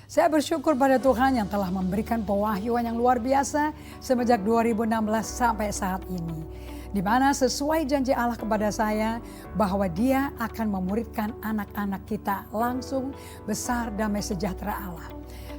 Saya bersyukur pada Tuhan yang telah memberikan pewahyuan yang luar biasa semenjak 2016 sampai saat ini. Di mana sesuai janji Allah kepada saya bahwa Dia akan memuridkan anak-anak kita langsung besar damai sejahtera Allah.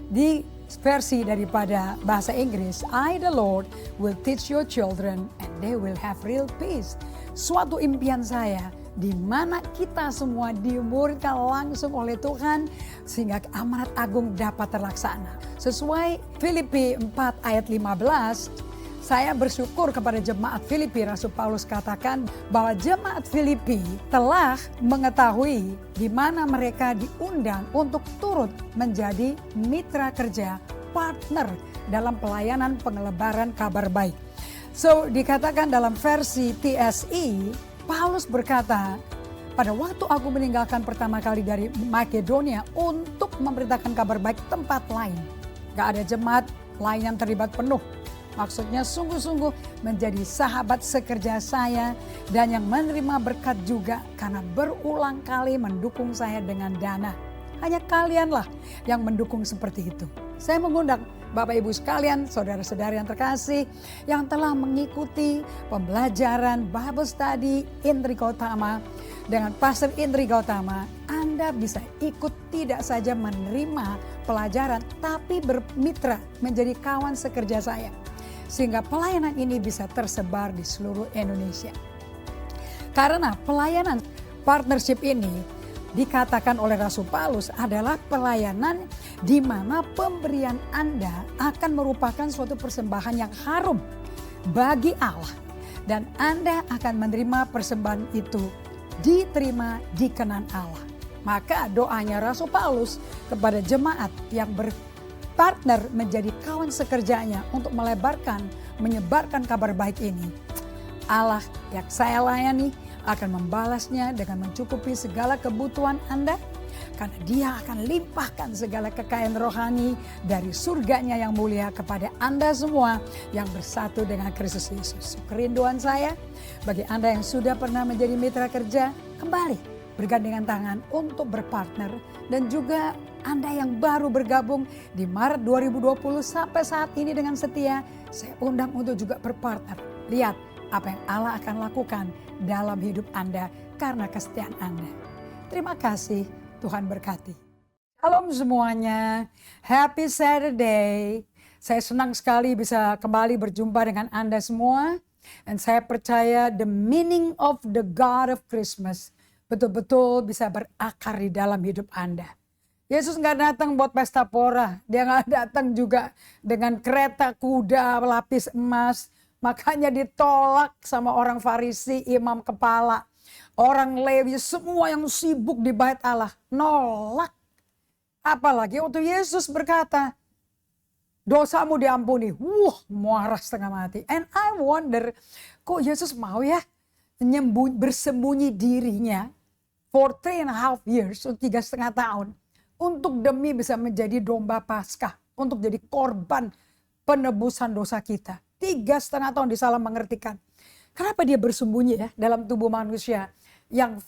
Di versi daripada bahasa Inggris, I the Lord will teach your children and they will have real peace. Suatu impian saya di mana kita semua dimuridkan langsung oleh Tuhan sehingga amanat agung dapat terlaksana. Sesuai Filipi 4 ayat 15, saya bersyukur kepada jemaat Filipi. Rasul Paulus katakan bahwa jemaat Filipi telah mengetahui di mana mereka diundang untuk turut menjadi mitra kerja, partner dalam pelayanan pengelebaran kabar baik. So dikatakan dalam versi TSE, Paulus berkata, pada waktu aku meninggalkan pertama kali dari Makedonia untuk memberitakan kabar baik tempat lain. Gak ada jemaat lain yang terlibat penuh. Maksudnya sungguh-sungguh menjadi sahabat sekerja saya dan yang menerima berkat juga karena berulang kali mendukung saya dengan dana. Hanya kalianlah yang mendukung seperti itu. Saya mengundang Bapak Ibu sekalian, saudara-saudari yang terkasih yang telah mengikuti pembelajaran Bible Study Indri Gautama dengan Pastor Indri Gautama. Anda bisa ikut tidak saja menerima pelajaran tapi bermitra menjadi kawan sekerja saya. Sehingga pelayanan ini bisa tersebar di seluruh Indonesia. Karena pelayanan partnership ini dikatakan oleh Rasul Paulus adalah pelayanan di mana pemberian Anda akan merupakan suatu persembahan yang harum bagi Allah. Dan Anda akan menerima persembahan itu diterima di kenan Allah. Maka doanya Rasul Paulus kepada jemaat yang berpartner menjadi kawan sekerjanya untuk menyebarkan kabar baik ini. Allah yang saya layani akan membalasnya dengan mencukupi segala kebutuhan Anda. Karena Dia akan limpahkan segala kekayaan rohani dari surganya yang mulia kepada Anda semua yang bersatu dengan Kristus Yesus. Kerinduan saya bagi Anda yang sudah pernah menjadi mitra kerja, kembali bergandengan tangan untuk berpartner. Dan juga Anda yang baru bergabung di Maret 2020 sampai saat ini dengan setia, saya undang untuk juga berpartner. Lihat apa yang Allah akan lakukan dalam hidup Anda karena kesetiaan Anda. Terima kasih, Tuhan berkati. Shalom semuanya, happy Saturday. Saya senang sekali bisa kembali berjumpa dengan Anda semua. Dan saya percaya the meaning of the God of Christmas betul-betul bisa berakar di dalam hidup Anda. Yesus gak datang buat pesta pora, Dia gak datang juga dengan kereta kuda lapis emas. Makanya ditolak sama orang Farisi, imam kepala, orang Lewi, semua yang sibuk di bait Allah. Nolak. Apalagi waktu Yesus berkata, dosamu diampuni. Marah setengah mati. And I wonder, kok Yesus mau ya bersembunyi dirinya for 3.5 years, 3,5 tahun. Untuk demi bisa menjadi domba Paskah, untuk jadi korban penebusan dosa kita. 3,5 tahun disalah mengertikan. Kenapa Dia bersembunyi ya dalam tubuh manusia yang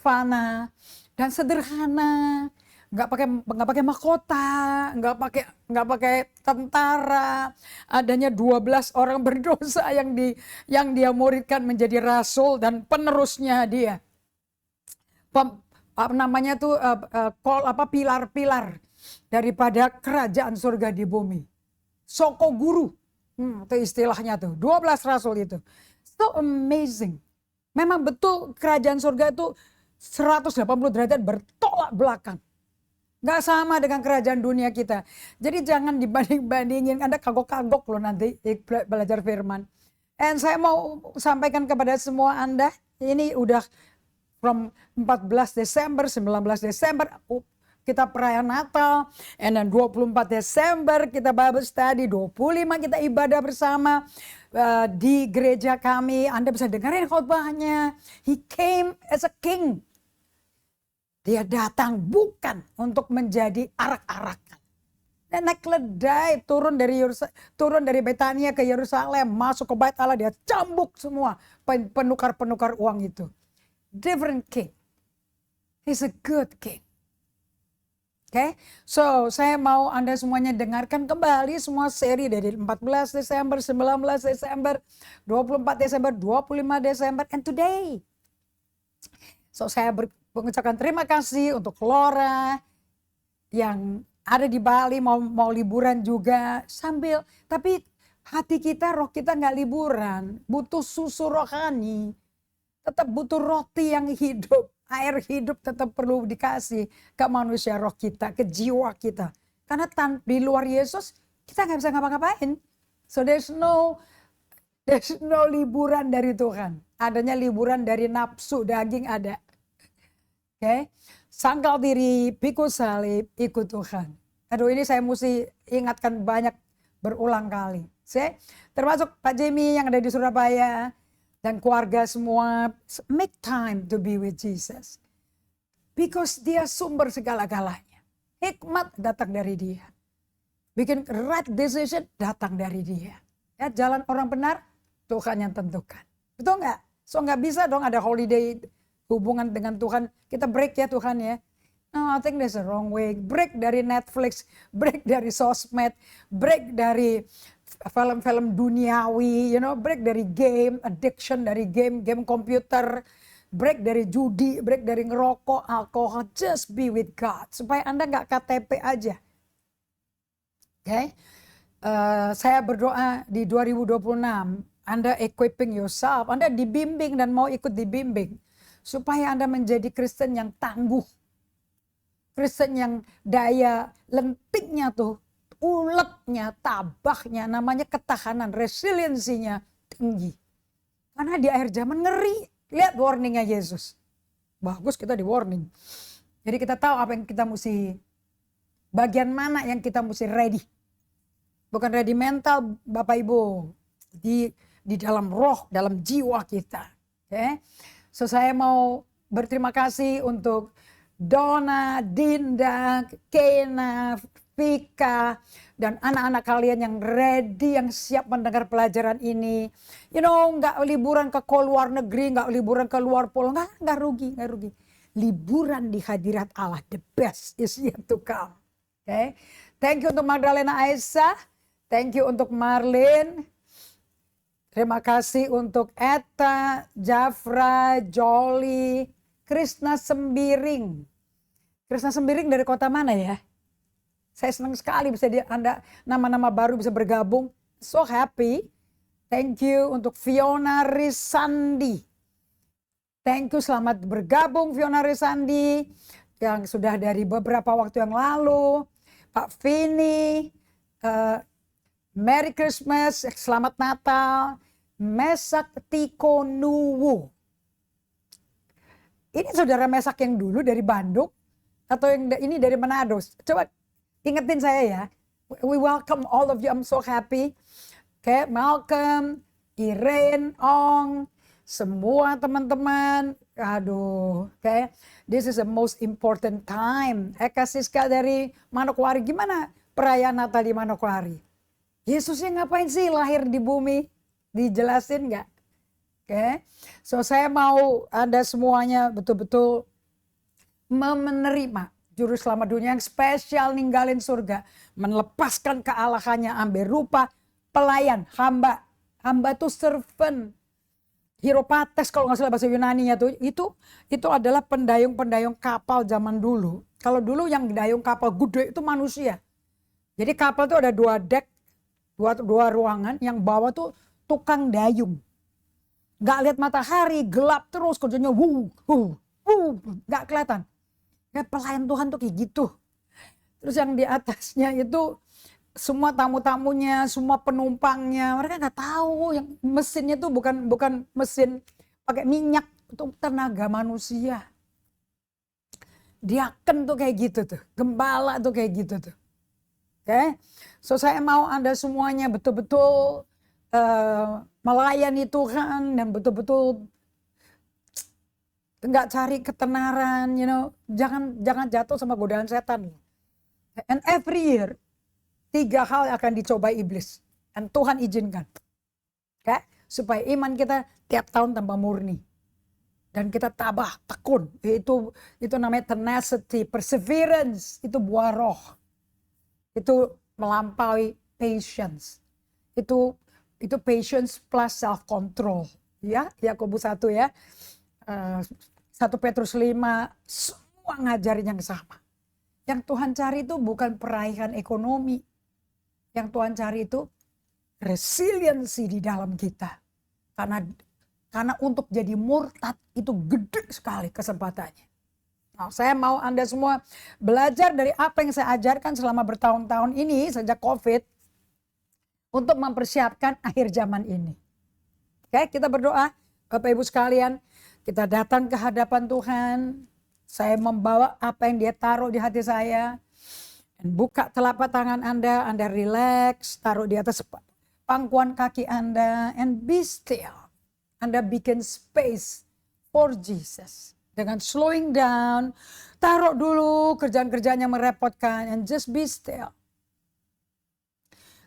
fana dan sederhana, nggak pakai mahkota, nggak pakai tentara, adanya 12 orang berdosa yang Dia muridkan menjadi rasul dan penerusnya Dia. Pilar-pilar daripada kerajaan surga di bumi. Soko guru. Itu istilahnya tuh, 12 rasul itu. So amazing. Memang betul kerajaan surga itu 180 derajat bertolak belakang. Gak sama dengan kerajaan dunia kita. Jadi jangan dibanding-bandingin, Anda kagok-kagok loh nanti belajar firman. And saya mau sampaikan kepada semua Anda, ini udah from 14 Desember, 19 Desember, kita perayaan Natal, and then 24 Desember kita Bible Study, 25 kita ibadah bersama di gereja kami. Anda bisa dengerin khotbahnya. He came as a king. Dia datang bukan untuk menjadi arak-arakan. Dan naik keledai turun dari Betania ke Yerusalem, masuk ke bait Allah, Dia cambuk semua penukar-penukar uang itu. Different king. He's a good king. Oke, so saya mau Anda semuanya dengarkan kembali semua seri dari 14 Desember, 19 Desember, 24 Desember, 25 Desember, and today. So saya mengucapkan terima kasih untuk Laura yang ada di Bali mau liburan juga sambil, tapi hati kita, roh kita nggak liburan, butuh susu rohani, tetap butuh roti yang hidup. Air hidup tetap perlu dikasih ke manusia roh kita, ke jiwa kita. Karena di luar Yesus kita nggak bisa ngapa-ngapain. So there's no liburan dari Tuhan. Adanya liburan dari nafsu daging ada. Oke, sangkal diri, pikul salib, ikut Tuhan. Aduh, ini saya mesti ingatkan banyak berulang kali. Termasuk Pak Jamie yang ada di Surabaya. Dan keluarga semua, make time to be with Jesus. Because dia sumber segala-galanya. Hikmat datang dari dia. Bikin right decision datang dari dia. Ya, jalan orang benar, Tuhan yang tentukan. Betul nggak? So nggak bisa dong ada holiday hubungan dengan Tuhan. Kita break ya Tuhan ya. No, I think there's a wrong way. Break dari Netflix, break dari sosmed, break dari film-film duniawi, break dari game, addiction dari game komputer, break dari judi, break dari ngerokok, alkohol, just be with God. Supaya Anda nggak KTP aja. Oke, saya berdoa di 2026, Anda equipping yourself, Anda dibimbing dan mau ikut dibimbing. Supaya Anda menjadi Kristen yang tangguh. Kristen yang daya lentiknya tuh, uletnya, tabahnya, namanya ketahanan, resiliensinya tinggi. Karena di akhir zaman ngeri. Lihat warningnya Yesus. Bagus kita di warning. Jadi kita tahu apa yang kita mesti, bagian mana yang kita mesti ready. Bukan ready mental Bapak Ibu. Di dalam roh, dalam jiwa kita. Okay? So saya mau berterima kasih untuk Donna, Dinda, Kena, Vika, dan anak-anak kalian yang ready, yang siap mendengar pelajaran ini. Nggak liburan ke luar negeri, nggak liburan ke luar pulau, nggak rugi. Liburan di hadirat Allah, the best is yet to come. Okay? Thank you untuk Magdalena Aisyah, thank you untuk Marlene, terima kasih untuk Eta, Jafra, Jolly, Krishna Sembiring. Krishna Sembiring dari kota mana ya? Saya senang sekali bisa Anda nama-nama baru bisa bergabung. So happy. Thank you untuk Fiona Risandi. Thank you, selamat bergabung Fiona Risandi yang sudah dari beberapa waktu yang lalu. Pak Vini, Merry Christmas, selamat Natal. Mesak Tiko Nuwu. Ini saudara Mesak yang dulu dari Bandung atau yang ini dari Manado? Coba ingetin saya ya. We welcome all of you. I'm so happy. Okay, Malcolm, Irene, Ong, semua teman-teman. Aduh, okay. This is the most important time. Eka Siska dari Manokwari. Gimana perayaan Natal di Manokwari? Yesusnya ngapain sih lahir di bumi? Dijelasin nggak? Okay. So saya mau Anda semuanya betul-betul menerima juru selamat dunia yang spesial ninggalin surga, melepaskan kealahannya, ambil rupa pelayan, hamba. Hamba itu servant. Hieropates kalau nggak salah bahasa Yunaninya tuh, itu adalah pendayung-pendayung kapal zaman dulu. Kalau dulu yang dayung kapal gede itu manusia. Jadi kapal itu ada 2 deck, dua ruangan, yang bawah tuh tukang dayung. Nggak lihat matahari, gelap terus kerjanya nggak kelihatan. Ya, pelayan Tuhan tuh kayak gitu. Terus yang di atasnya itu semua tamu-tamunya, semua penumpangnya, mereka nggak tahu yang mesinnya tuh bukan mesin pakai minyak, itu tenaga manusia. Diaken tuh kayak gitu tuh, gembala tuh kayak gitu tuh. Oke, so saya mau Anda semuanya betul-betul melayani Tuhan dan betul-betul nggak cari ketenaran, jangan jatuh sama godaan setan. And every year 3 hal akan dicoba iblis, dan Tuhan izinkan, supaya iman kita tiap tahun tambah murni. Dan kita tabah, tekun. Itu namanya tenacity, perseverance. Itu buah roh. Itu melampaui patience. Itu patience plus self control. Ya, Yakobus 1 ya. 1 Petrus 5, semua ngajarin yang sama. Yang Tuhan cari itu bukan peraihan ekonomi. Yang Tuhan cari itu resiliensi di dalam kita. Karena untuk jadi murtad itu gede sekali kesempatannya. Nah, saya mau Anda semua belajar dari apa yang saya ajarkan selama bertahun-tahun ini sejak COVID untuk mempersiapkan akhir zaman ini. Oke, kita berdoa. Bapak Ibu sekalian, kita datang ke hadapan Tuhan. Saya membawa apa yang Dia taruh di hati saya. Dan buka telapak tangan Anda relax, taruh di atas pangkuan kaki Anda, and be still. Anda bikin space for Jesus. Dengan slowing down, taruh dulu kerjaan-kerjaan yang merepotkan, and just be still.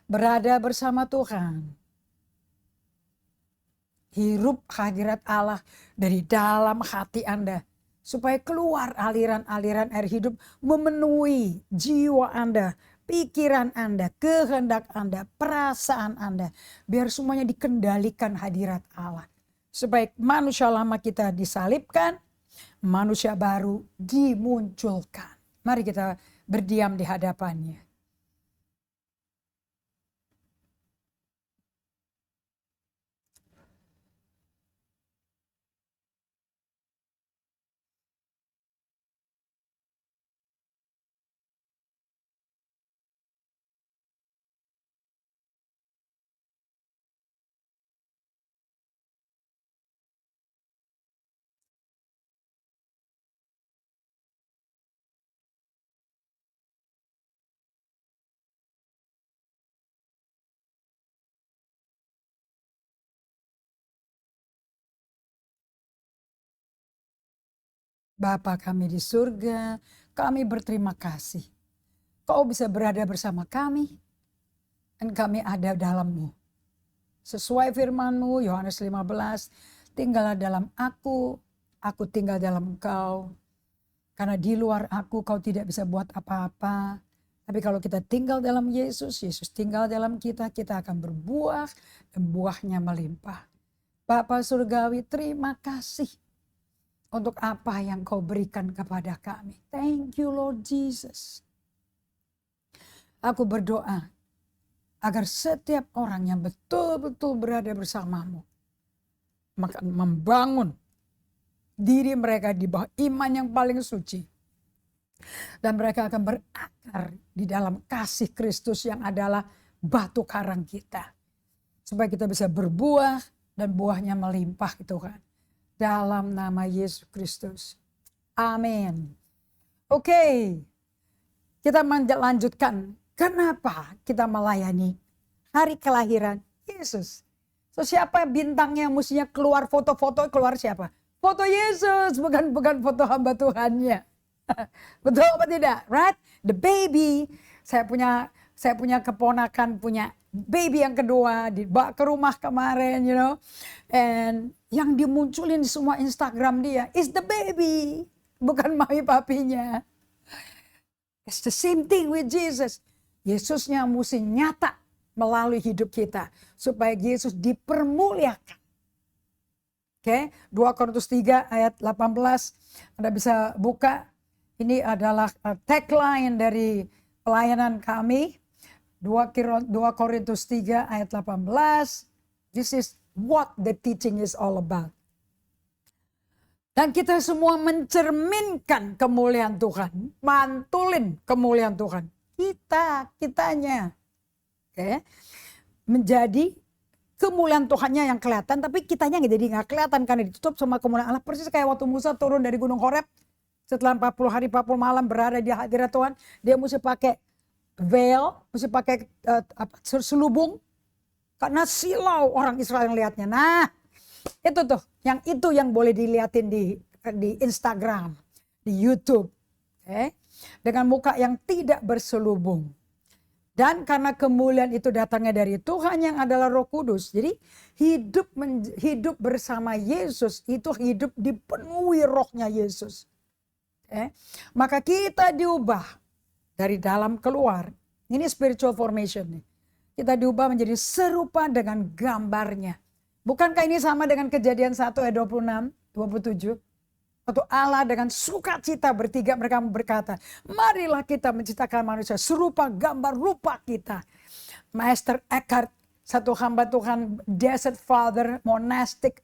Berada bersama Tuhan. Hirup hadirat Allah dari dalam hati Anda. Supaya keluar aliran-aliran air hidup memenuhi jiwa Anda, pikiran Anda, kehendak Anda, perasaan Anda. Biar semuanya dikendalikan hadirat Allah. Supaya manusia lama kita disalibkan, manusia baru dimunculkan. Mari kita berdiam di hadapannya. Bapa kami di surga, kami berterima kasih. Kau bisa berada bersama kami, dan kami ada dalam-Mu. Sesuai firman-Mu, Yohanes 15, tinggallah dalam aku tinggal dalam Engkau. Karena di luar aku, kau tidak bisa buat apa-apa. Tapi kalau kita tinggal dalam Yesus, Yesus tinggal dalam kita, kita akan berbuah, dan buahnya melimpah. Bapa Surgawi, terima kasih untuk apa yang kau berikan kepada kami. Thank you Lord Jesus. Aku berdoa agar setiap orang yang betul-betul berada bersamamu, maka membangun diri mereka di bawah iman yang paling suci. Dan mereka akan berakar di dalam kasih Kristus yang adalah batu karang kita. Supaya kita bisa berbuah dan buahnya melimpah itu kan. Dalam nama Yesus Kristus. Amin. Oke. Kita melanjutkan. Kenapa kita melayani hari kelahiran Yesus? So siapa bintangnya mestinya keluar foto-foto, keluar siapa? Foto Yesus, bukan foto hamba Tuhannya. Betul apa tidak? Right? The baby. Saya punya keponakan, punya baby yang kedua, dibawa ke rumah kemarin, you know. And yang dimunculin di semua Instagram dia is the baby, bukan mami papinya. It's the same thing with Jesus. Yesusnya mesti nyata melalui hidup kita supaya Yesus dipermuliakan. Oke, 2 Korintus 3 ayat 18. Anda bisa buka. Ini adalah tagline dari pelayanan kami. 2 Korintus 3 ayat 18. This is what the teaching is all about. Dan kita semua mencerminkan kemuliaan Tuhan. Mantulin kemuliaan Tuhan. Kitanya. Oke. Menjadi kemuliaan Tuhannya yang kelihatan. Tapi kitanya jadi gak kelihatan karena ditutup sama kemuliaan Allah. Persis kayak waktu Musa turun dari Gunung Horeb. Setelah 40 hari 40 malam berada di hadirat Tuhan. Dia mesti pakai veil. Mesti pakai selubung. Karena silau orang Israel yang lihatnya. Nah, itu yang boleh dilihatin di Instagram, di YouTube. Okay? Dengan muka yang tidak berselubung. Dan karena kemuliaan itu datangnya dari Tuhan yang adalah Roh Kudus. Jadi hidup bersama Yesus itu hidup dipenuhi rohnya Yesus. Maka kita diubah dari dalam keluar. Ini spiritual formation nih. Kita diubah menjadi serupa dengan gambarnya. Bukankah ini sama dengan Kejadian 1 ayat 26, 27? Waktu Allah dengan sukacita bertiga mereka berkata, marilah kita menciptakan manusia serupa gambar rupa kita. Master Eckhart, satu hamba Tuhan, Desert Father, monastic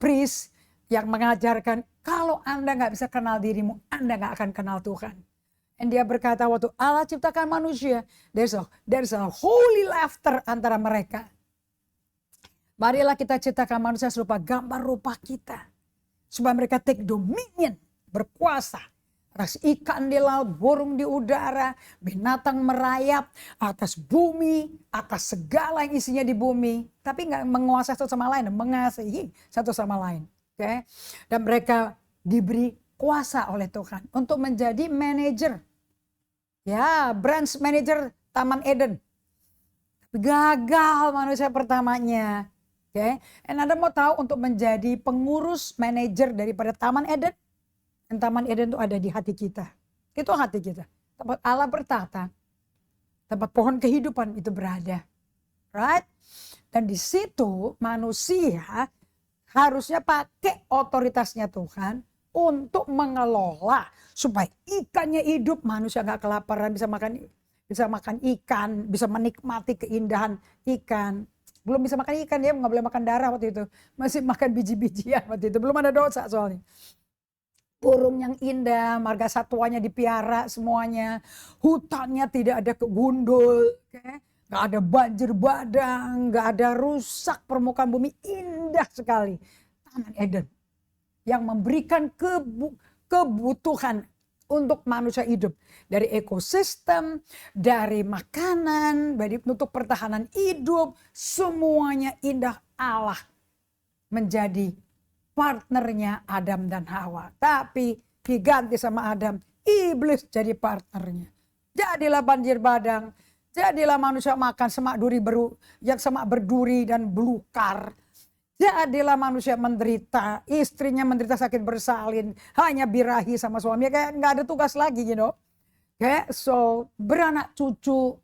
priest yang mengajarkan kalau Anda gak bisa kenal dirimu, Anda gak akan kenal Tuhan. Dan dia berkata waktu Allah ciptakan manusia, there's a holy laughter antara mereka. Marilah kita ciptakan manusia serupa gambar rupa kita. Supaya mereka take dominion, berkuasa. Atas ikan di laut, burung di udara, binatang merayap, atas bumi, atas segala yang isinya di bumi. Tapi gak menguasai satu sama lain, mengasihi satu sama lain. Okay? Dan mereka diberi kuasa oleh Tuhan untuk menjadi manajer. Ya, branch manager Taman Eden. Gagal manusia pertamanya. Oke, dan Anda mau tahu untuk menjadi pengurus manajer daripada Taman Eden? Dan Taman Eden itu ada di hati kita. Itu hati kita. Tempat Allah bertata. Tempat pohon kehidupan itu berada. Right? Dan di situ manusia harusnya pakai otoritasnya Tuhan untuk mengelola supaya ikannya hidup, manusia gak kelaparan, bisa makan ikan, bisa menikmati keindahan ikan. Belum bisa makan ikan, dia nggak boleh makan darah waktu itu. Masih makan biji-bijian waktu itu. Belum ada dosa soalnya. Burung yang indah, marga satwanya dipiara semuanya. Hutannya tidak ada kegundul. Nggak ada banjir bandang, nggak ada rusak permukaan bumi. Indah sekali. Taman Eden. Yang memberikan kebutuhan untuk manusia hidup. Dari ekosistem, dari makanan, untuk pertahanan hidup. Semuanya indah. Allah menjadi partnernya Adam dan Hawa. Tapi diganti sama Adam, iblis jadi partnernya. Jadilah banjir badang. Jadilah manusia makan semak berduri dan belukar. Jadilah manusia menderita, istrinya menderita sakit bersalin, hanya birahi sama suaminya, kayak nggak ada tugas lagi, so beranak cucu,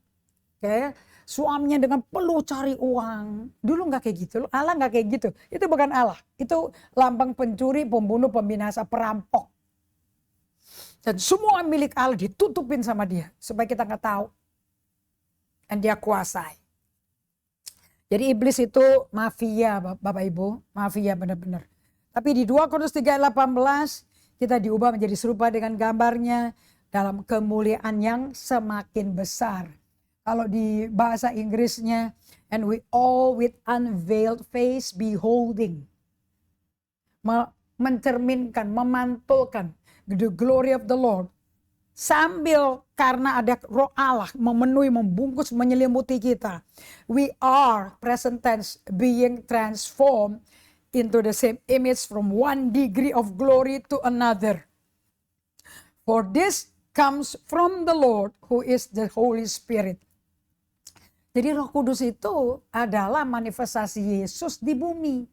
suaminya dengan peluh cari uang. Dulu nggak kayak gitu, Allah nggak kayak gitu. Itu bukan Allah, itu lambang pencuri, pembunuh, pembinasa, perampok. Dan semua milik Allah ditutupin sama dia supaya kita nggak tahu, dan dia kuasai. Jadi iblis itu mafia Bapak Ibu, mafia benar-benar. Tapi di 2 Korintus 3:18 kita diubah menjadi serupa dengan gambarnya dalam kemuliaan yang semakin besar. Kalau di bahasa Inggrisnya, and we all with unveiled face beholding. Mencerminkan, memantulkan the glory of the Lord. Sambil karena ada roh Allah memenuhi, membungkus, menyelimuti kita. We are, present tense, being transformed into the same image from one degree of glory to another. For this comes from the Lord who is the Holy Spirit. Jadi Roh Kudus itu adalah manifestasi Yesus di bumi.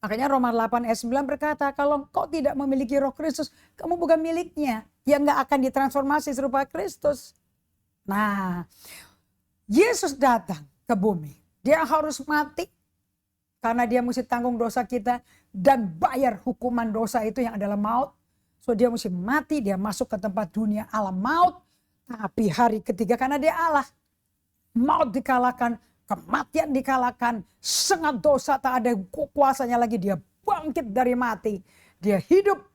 Makanya Roma 8 ayat 9 berkata, kalau kau tidak memiliki Roh Kristus, kamu bukan miliknya. Yang gak akan ditransformasi serupa Kristus. Nah, Yesus datang ke bumi. Dia harus mati. Karena dia mesti tanggung dosa kita. Dan bayar hukuman dosa itu yang adalah maut. So dia mesti mati, dia masuk ke tempat dunia alam maut. Tapi hari ketiga karena dia Allah. Maut dikalahkan, kematian dikalahkan. Sengat dosa tak ada kuasanya lagi. Dia bangkit dari mati. Dia hidup.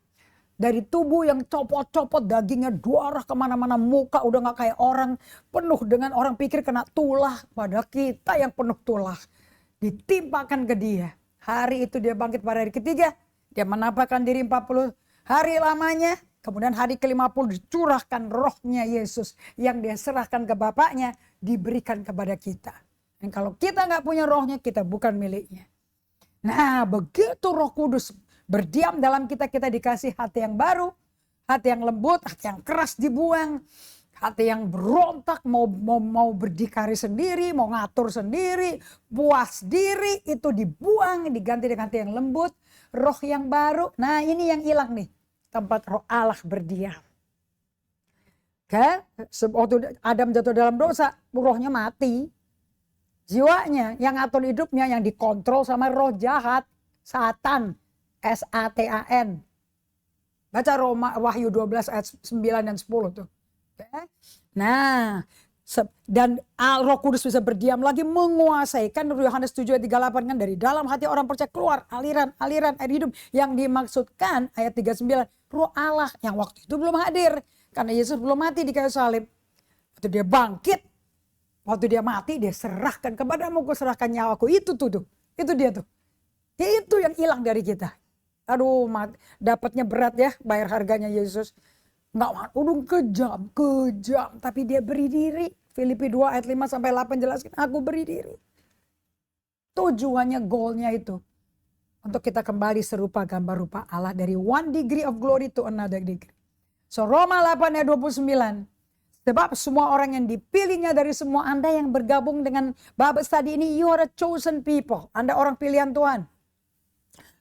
Dari tubuh yang copot-copot, dagingnya darah kemana-mana, muka udah gak kayak orang. Penuh dengan orang pikir kena tulah, padahal kita yang penuh tulah. Ditimpakan ke dia. Hari itu dia bangkit pada hari ketiga. Dia menampakkan diri 40 hari lamanya. Kemudian hari ke-50 dicurahkan rohnya Yesus. Yang dia serahkan ke Bapaknya, diberikan kepada kita. Dan kalau kita gak punya rohnya, kita bukan miliknya. Nah, begitu Roh Kudus berdiam dalam kita, kita dikasih hati yang baru, hati yang lembut, hati yang keras dibuang, Hati yang berontak, mau berdikari sendiri, mau ngatur sendiri, puas diri, itu dibuang, diganti dengan hati yang lembut, roh yang baru. Nah ini yang hilang nih, tempat roh Allah berdiam. Waktu Adam jatuh dalam dosa, rohnya mati. Jiwanya yang ngatur hidupnya, yang dikontrol sama roh jahat, Satan, Satan. Baca Wahyu 12 ayat 9 dan 10 tuh. Nah, dan Roh Kudus bisa berdiam lagi, menguasai. Kan Yohanes 7 ayat 38 kan, dari dalam hati orang percaya keluar aliran air hidup. Yang dimaksudkan ayat 39, Roh Allah yang waktu itu belum hadir. Karena Yesus belum mati di kayu salib. Waktu dia bangkit, waktu dia mati, dia serahkan kepadamu, ku serahkan nyawaku. Itu dia tuh. Itu yang hilang dari kita. Aduh, dapatnya berat ya, bayar harganya Yesus. Nggak, udah kejam, tapi dia beri diri. Filipi 2 ayat 5 sampai 8 jelaskan, aku beri diri. Tujuannya, goalnya itu untuk kita kembali serupa gambar rupa Allah, dari one degree of glory to another degree. So Roma 8 ayat 29. Sebab semua orang yang dipilihnya dari semua Anda yang bergabung dengan Babes tadi ini, you are a chosen people. Anda orang pilihan Tuhan.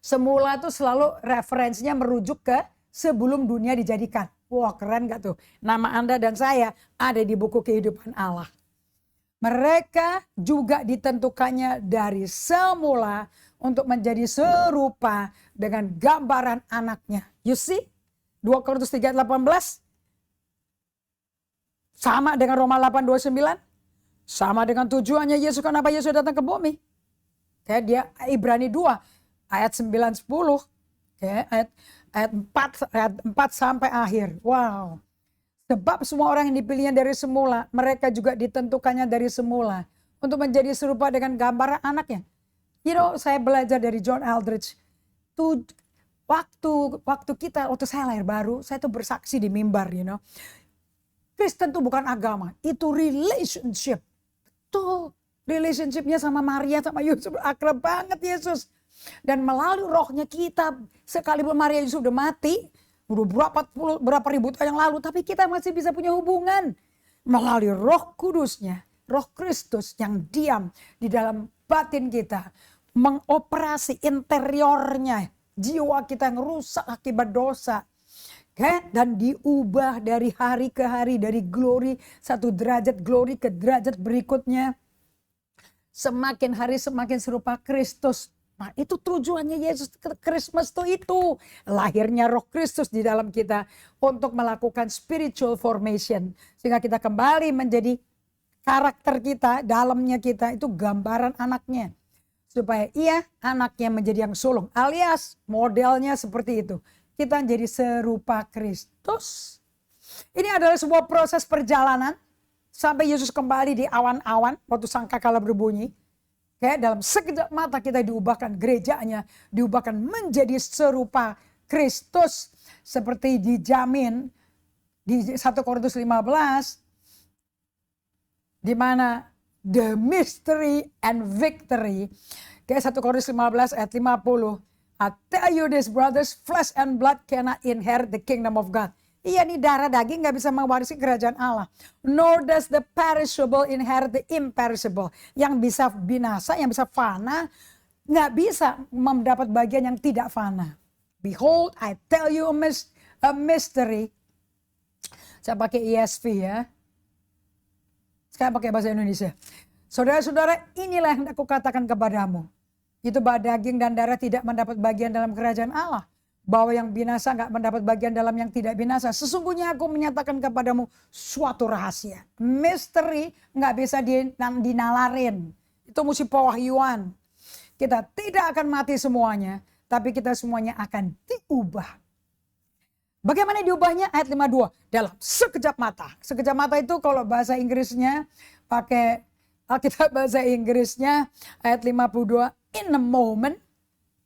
Semula itu selalu referensinya merujuk ke sebelum dunia dijadikan. Wah, keren gak tuh? Nama Anda dan saya ada di buku kehidupan Allah. Mereka juga ditentukannya dari semula untuk menjadi serupa dengan gambaran anaknya. You see? 2 Korintus 3:18 sama dengan Roma 8:29, sama dengan tujuannya Yesus, kenapa Yesus datang ke bumi. Kayak dia Ibrani 2 ayat 9-10, ayat 4 sampai akhir. Wow. Sebab semua orang yang dipilihnya dari semula, mereka juga ditentukannya dari semula untuk menjadi serupa dengan gambaran anaknya. You know, saya belajar dari John Eldredge. Waktu saya lahir baru, saya tuh bersaksi di mimbar, you know. Kristen tuh bukan agama, itu relationship. Tuh, relationshipnya sama Maria, sama Yusuf, akrab banget Yesus. Dan melalui rohnya kita, sekalipun Maria Yusuf udah mati, udah berapa ribu tahun yang lalu, tapi kita masih bisa punya hubungan. Melalui roh kudusnya, roh Kristus yang diam di dalam batin kita, mengoperasi interiornya, jiwa kita yang rusak akibat dosa. Dan diubah dari hari ke hari, dari glory, satu derajat glory ke derajat berikutnya. Semakin hari semakin serupa Kristus. Nah itu tujuannya Yesus Christmas itu. Lahirnya roh Kristus di dalam kita untuk melakukan spiritual formation. Sehingga kita kembali menjadi karakter kita, dalamnya kita itu gambaran anaknya. Supaya anaknya menjadi yang sulung. Alias modelnya seperti itu. Kita menjadi serupa Kristus. Ini adalah sebuah proses perjalanan. Sampai Yesus kembali di awan-awan waktu sangkakala berbunyi. Dalam sekejap mata kita diubahkan, gerejanya diubahkan menjadi serupa Kristus. Seperti dijamin di 1 Korintus 15. Di mana the mystery and victory. 1 Korintus 15 ayat 50. I tell you this brothers, flesh and blood cannot inherit the kingdom of God. Iya nih, darah daging gak bisa mewarisi kerajaan Allah. Nor does the perishable inherit the imperishable. Yang bisa binasa, yang bisa fana, gak bisa mendapat bagian yang tidak fana. Behold, I tell you a mystery. Saya pakai ESV ya. Sekarang pakai bahasa Indonesia. Saudara-saudara, inilah yang aku katakan kepadamu. Itu bahwa daging dan darah tidak mendapat bagian dalam kerajaan Allah. Bahwa yang binasa gak mendapat bagian dalam yang tidak binasa. Sesungguhnya aku menyatakan kepadamu suatu rahasia. Misteri gak bisa dinalarin. Itu mesti pewahyuan. Kita tidak akan mati semuanya. Tapi kita semuanya akan diubah. Bagaimana diubahnya? Ayat 52. Dalam sekejap mata. Sekejap mata itu kalau bahasa Inggrisnya pakai Alkitab bahasa Inggrisnya ayat 52. In a moment,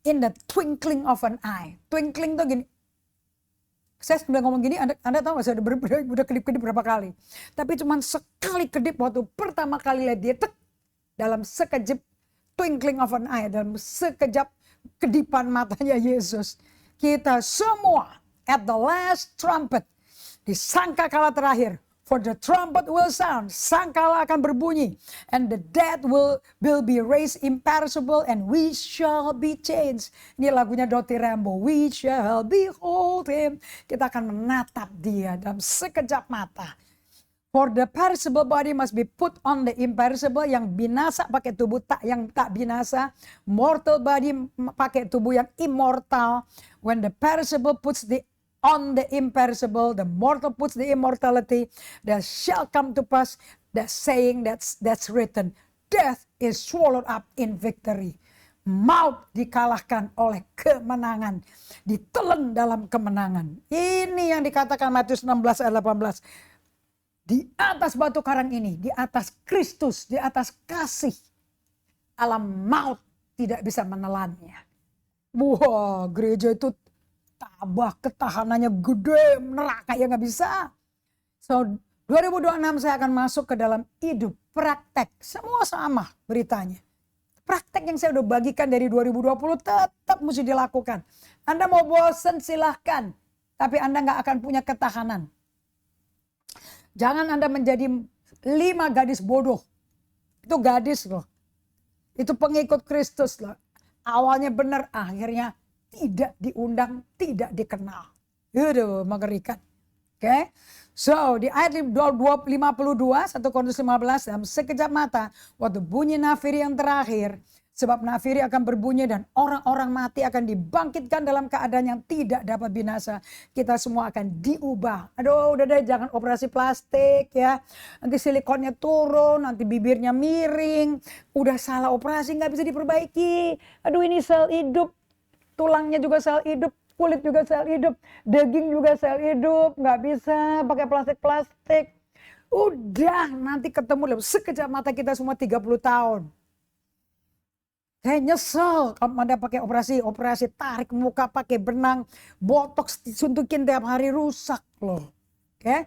in the twinkling of an eye. Twinkling tuh gini. Saya sudah ngomong gini, Anda tahu gak, saya udah kedip-kedip berapa kali. Tapi cuma sekali kedip waktu pertama kali lihat dia, dalam sekejap twinkling of an eye, dalam sekejap kedipan matanya Yesus. Kita semua at the last trumpet, di sangkakala terakhir, For the trumpet will sound, sangkala akan berbunyi, and the dead will be raised imperishable, and we shall be changed. Ini lagunya Dottie Rambo. We shall behold him. Kita akan menatap dia dalam sekejap mata. For the perishable body must be put on the imperishable, yang binasa pakai tubuh yang tak binasa. Mortal body pakai tubuh yang immortal. When the perishable puts on the imperishable, the mortal puts the immortality, there shall come to pass the saying that's written, death is swallowed up in victory. Maut dikalahkan oleh kemenangan, ditelan dalam kemenangan. Ini yang dikatakan Matius 16 ayat 18. Di atas batu karang ini, di atas Kristus, di atas kasih, alam maut tidak bisa menelannya. Wah, gereja itu tabah, ketahanannya gede, neraka ya nggak bisa. So 2026 saya akan masuk ke dalam hidup, praktek, semua sama beritanya. Praktek yang saya udah bagikan dari 2020 tetap mesti dilakukan. Anda mau bosan silahkan, tapi Anda nggak akan punya ketahanan. Jangan Anda menjadi 5 gadis bodoh. Itu gadis loh. Itu pengikut Kristus loh. Awalnya benar, akhirnya tidak diundang, tidak dikenal. Aduh, mengerikan. Oke. So, di ayat 52, 1 Korintus 15, dalam sekejap mata, waktu bunyi nafiri yang terakhir, sebab nafiri akan berbunyi dan orang-orang mati akan dibangkitkan dalam keadaan yang tidak dapat binasa. Kita semua akan diubah. Aduh, udah deh, jangan operasi plastik ya. Nanti silikonnya turun, nanti bibirnya miring. Udah salah operasi, nggak bisa diperbaiki. Aduh, ini sel hidup. Tulangnya juga sel hidup, kulit juga sel hidup, daging juga sel hidup, nggak bisa pakai plastik-plastik. Udah, nanti ketemu dalam sekejap mata kita semua 30 tahun. Saya nyesel kalau Anda pakai operasi tarik muka pakai benang, botox disuntukin tiap hari, rusak loh. Oke?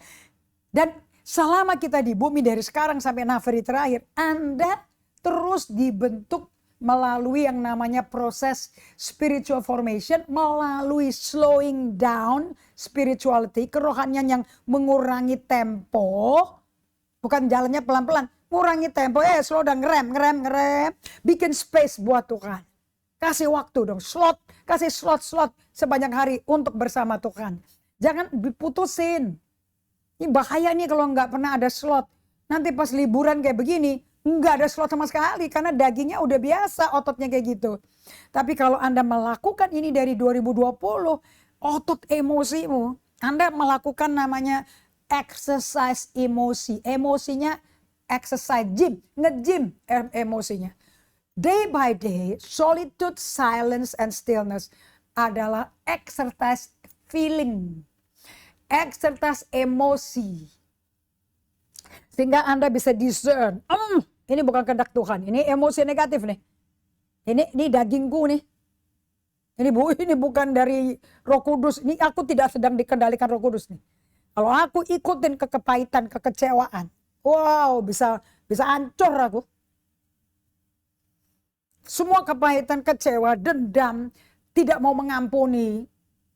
Dan selama kita di bumi dari sekarang sampai nafiri terakhir, Anda terus dibentuk melalui yang namanya proses spiritual formation, melalui slowing down spirituality, kerohanian yang mengurangi tempo, bukan jalannya pelan-pelan, mengurangi tempo, slow down, ngerem, bikin space buat Tuhan. Kasih waktu dong, kasih slot sepanjang hari untuk bersama Tuhan. Jangan diputusin. Ini bahaya nih kalau nggak pernah ada slot. Nanti pas liburan kayak begini, nggak ada slot sama sekali karena dagingnya udah biasa ototnya kayak gitu. Tapi kalau Anda melakukan ini dari 2020, otot emosimu, Anda melakukan namanya exercise emosi. Emosinya exercise gym, nge-gym emosinya. Day by day, solitude, silence, and stillness adalah exercise feeling. Exercise emosi. Sehingga Anda bisa discern. Ini bukan kehendak Tuhan, ini emosi negatif nih. Ini dagingku nih. Ini bukan dari Roh Kudus. Ini aku tidak sedang dikendalikan Roh Kudus nih. Kalau aku ikutin kepahitan, kekecewaan, wow, bisa hancur aku. Semua kepahitan, kecewa, dendam, tidak mau mengampuni,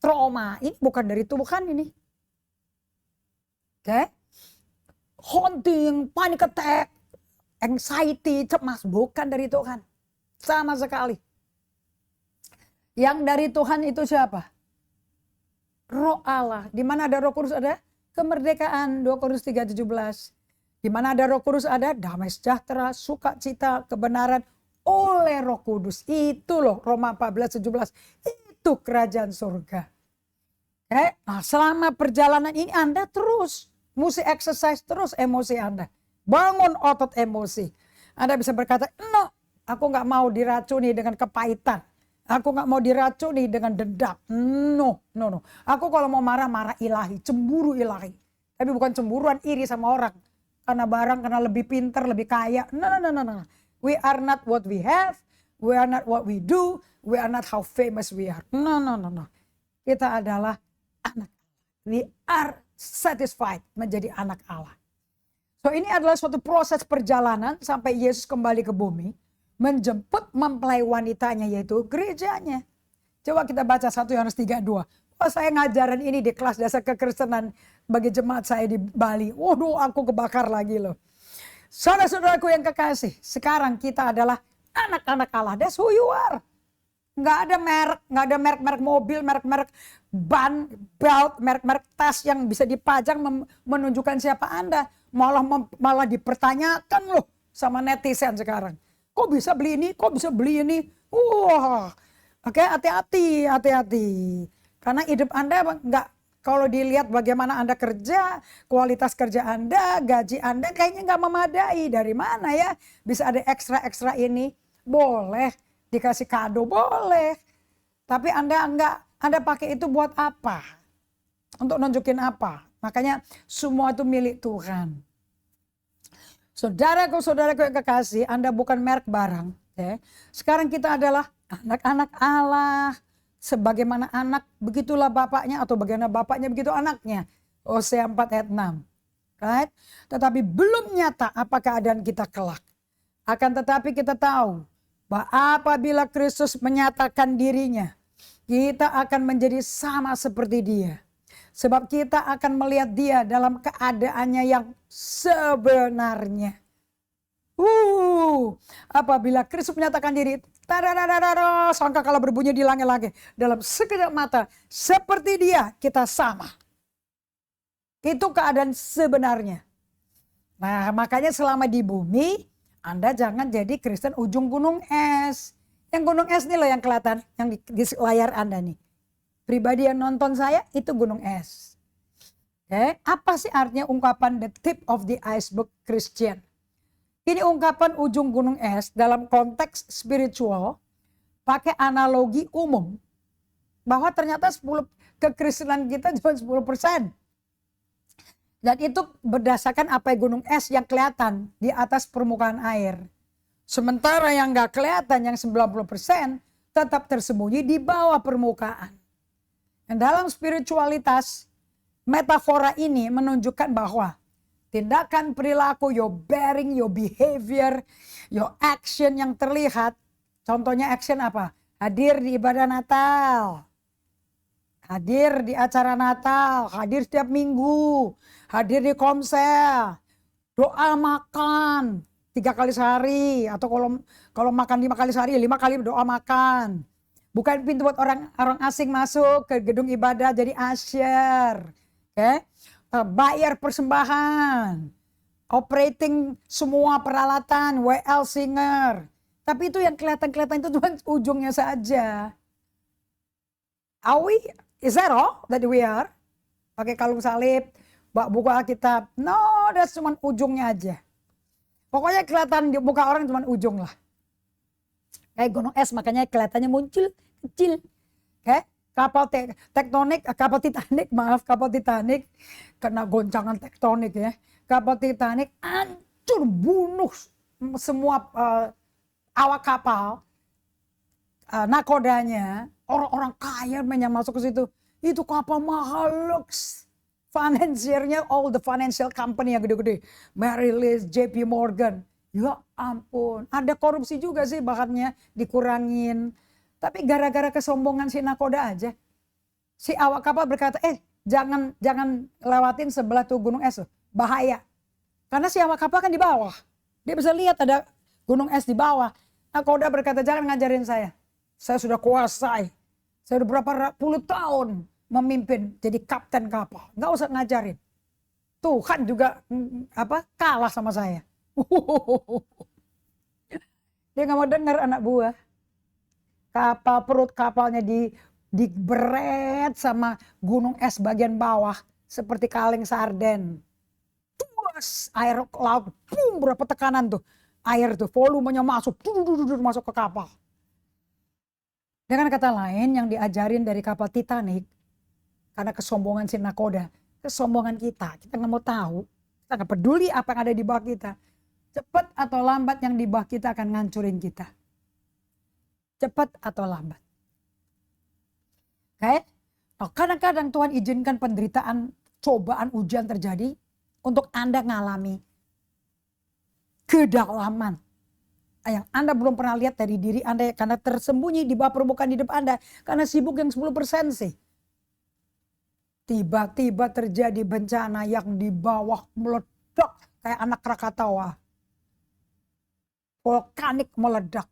trauma, ini bukan dari Tuhan ini. Oke? Haunting, panic attack, anxiety, cemas, bukan dari Tuhan. Sama sekali. Yang dari Tuhan itu siapa? Roh Allah. Di mana ada Roh Kudus ada kemerdekaan, 2 Korintus 3:17. Di mana ada Roh Kudus ada damai sejahtera, sukacita, kebenaran oleh Roh Kudus. Itu loh Roma 14:17. Itu kerajaan surga. Nah, selama perjalanan ini Anda terus mesti exercise terus emosi Anda. Bangun otot emosi. Anda bisa berkata, no, aku gak mau diracuni dengan kepahitan. Aku gak mau diracuni dengan dendam. No. Aku kalau mau marah ilahi, cemburu ilahi. Tapi bukan cemburuan iri sama orang. Karena barang, karena lebih pintar, lebih kaya. No. We are not what we have. We are not what we do. We are not how famous we are. No. Kita adalah anak. We are satisfied menjadi anak Allah. So ini adalah suatu proses perjalanan sampai Yesus kembali ke bumi. Menjemput mempelai wanitanya yaitu gerejanya. Coba kita baca 1 Yohanes 3:2. Oh, saya ngajaran ini di kelas dasar kekristenan bagi jemaat saya di Bali. Waduh, aku kebakar lagi loh. Saudara-saudaraku yang kekasih, sekarang kita adalah anak-anak Allah. That's who you are. Nggak ada merek, nggak ada merek-merek mobil, merek-merek ban, belt, merek-merek tas yang bisa dipajang menunjukkan siapa Anda. Malah dipertanyakan loh sama netizen sekarang. Kok bisa beli ini? Kok bisa beli ini? Wah, oke, hati-hati. Karena hidup Anda nggak, kalau dilihat bagaimana Anda kerja, kualitas kerja Anda, gaji Anda kayaknya nggak memadai. Dari mana ya bisa ada ekstra-ekstra ini? Boleh dikasih kado, boleh. Tapi Anda pakai itu buat apa? Untuk nunjukin apa? Makanya semua itu milik Tuhan. Saudaraku yang kekasih, Anda bukan merek barang. Ya. Sekarang kita adalah anak-anak Allah. Sebagaimana anak, begitulah bapaknya, atau bagaimana bapaknya, begitu anaknya. Hosea 4 ayat 6. Right? Tetapi belum nyata apa keadaan kita kelak. Akan tetapi kita tahu bahwa apabila Kristus menyatakan dirinya, kita akan menjadi sama seperti dia. Sebab kita akan melihat dia dalam keadaannya yang sebenarnya. Apabila Kristus menyatakan diri, sangka kalau berbunyi di langit-langit, dalam sekejap mata, seperti dia kita sama. Itu keadaan sebenarnya. Nah, makanya selama di bumi, Anda jangan jadi Kristen ujung gunung es. Yang gunung es ini loh yang kelihatan, yang di layar Anda nih. Pribadi yang nonton saya, itu gunung es. Oke, apa sih artinya ungkapan the tip of the iceberg Christian? Ini ungkapan ujung gunung es dalam konteks spiritual, pakai analogi umum. Bahwa ternyata kekristenan kita cuma 10%. Dan itu berdasarkan apa gunung es yang kelihatan di atas permukaan air. Sementara yang gak kelihatan, yang 90% tetap tersembunyi di bawah permukaan. Dan dalam spiritualitas, metafora ini menunjukkan bahwa tindakan perilaku, your bearing, your behavior, your action yang terlihat. Contohnya action apa? Hadir di ibadah Natal. Hadir di acara Natal. Hadir setiap minggu. Hadir di komsel. Doa makan 3 kali sehari. Atau kalau makan 5 kali sehari, 5 kali doa makan. Bukan pintu buat orang asing masuk ke gedung ibadah jadi usher. Okay? Bayar persembahan, operating semua peralatan, WL singer. Tapi itu yang kelihatan itu cuma ujungnya saja. Is that all that we are? Pakai kalung salib, buku Alkitab. No, that's cuma ujungnya aja. Pokoknya kelihatan di muka orang cuma ujung lah. Kayak gunung es makanya kelihatannya muncul kecil. Oke? Kapal Titanic kena goncangan tektonik ya. Kapal Titanic hancur, bunuh semua awak kapal, nakodanya, orang-orang kaya yang masuk ke situ. Itu kapal mahal, lux. Financiernya all the financial company yang gede-gede. Merrill Lynch, JP Morgan. Ya ampun, ada korupsi juga sih bahannya dikurangin. Tapi gara-gara kesombongan si nakoda aja. Si awak kapal berkata, jangan lewatin sebelah tuh gunung es loh. Bahaya. Karena si awak kapal kan di bawah. Dia bisa lihat ada gunung es di bawah. Nakoda berkata, jangan ngajarin saya. Saya sudah kuasai. Saya udah berapa puluh tahun memimpin jadi kapten kapal. Nggak usah ngajarin. Tuhan juga kalah sama saya. Dia nggak mau dengar anak buah. Perut kapalnya diberet sama gunung es bagian bawah seperti kaleng sarden. Tuas air laut, berapa tekanan tuh air tuh, volumenya masuk ke kapal. Dengan kata lain yang diajarin dari kapal Titanic, karena kesombongan si nakoda, kesombongan kita nggak mau tahu, kita nggak peduli apa yang ada di bawah kita. Cepat atau lambat yang di bawah kita akan ngancurin kita. Cepat atau lambat. Oke? Nah, kadang-kadang Tuhan izinkan penderitaan, cobaan, ujian terjadi untuk Anda ngalami kedalaman yang Anda belum pernah lihat dari diri Anda karena tersembunyi di bawah permukaan hidup Anda karena sibuk yang 10% sih. tiba-tiba terjadi bencana yang di bawah meledak kayak anak Krakatau. Volkanik meledak.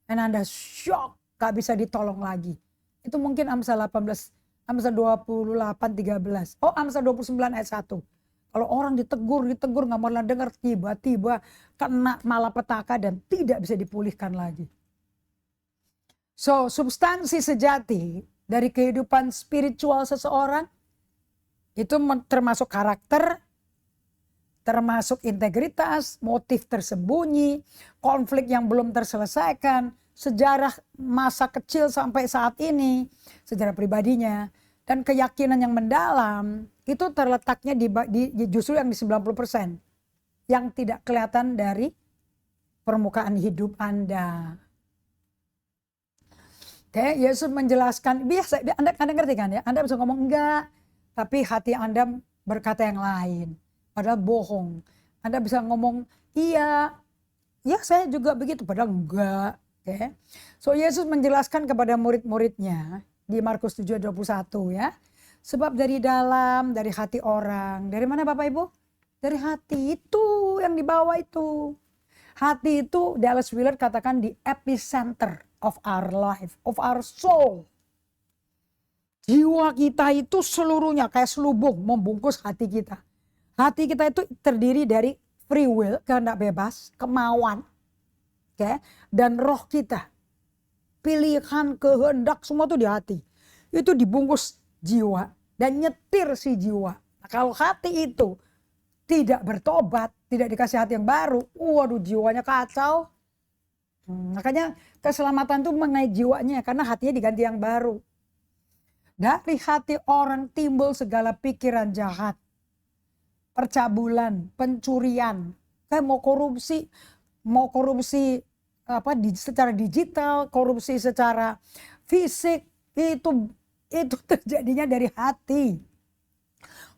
Dan Anda shock, gak bisa ditolong lagi. Itu mungkin Amsal 18, Amsal 28, 13. Oh, Amsal 29 ayat 1. Kalau orang ditegur gak mau dengar, tiba-tiba kena malapetaka dan tidak bisa dipulihkan lagi. So, substansi sejati dari kehidupan spiritual seseorang itu termasuk karakter, termasuk integritas, motif tersembunyi, konflik yang belum terselesaikan, sejarah masa kecil sampai saat ini, sejarah pribadinya, dan keyakinan yang mendalam itu terletaknya justru yang di 90% yang tidak kelihatan dari permukaan hidup Anda. Oke, Yesus menjelaskan, biasa Anda ngerti kan ya? Anda bisa ngomong enggak, tapi hati Anda berkata yang lain. Padahal bohong. Anda bisa ngomong iya, ya saya juga begitu, padahal enggak. Okay. So Yesus menjelaskan kepada murid-muridnya di Markus 7:21 ya. Sebab dari dalam, dari hati orang. Dari mana Bapak Ibu? Dari hati itu yang dibawa itu. Hati itu Dallas Willard katakan di epicenter of our life, of our soul. Jiwa kita itu seluruhnya kayak selubung membungkus hati kita. Hati kita itu terdiri dari free will, kehendak bebas, kemauan, okay, dan roh kita. Pilihan, kehendak, semua itu di hati. Itu dibungkus jiwa dan nyetir si jiwa. Nah, kalau hati itu tidak bertobat, tidak dikasih hati yang baru, waduh jiwanya kacau. Makanya keselamatan itu mengenai jiwanya karena hatinya diganti yang baru. Dari hati orang timbul segala pikiran jahat, percabulan, pencurian, kayak mau korupsi secara digital, korupsi secara fisik, itu terjadinya dari hati.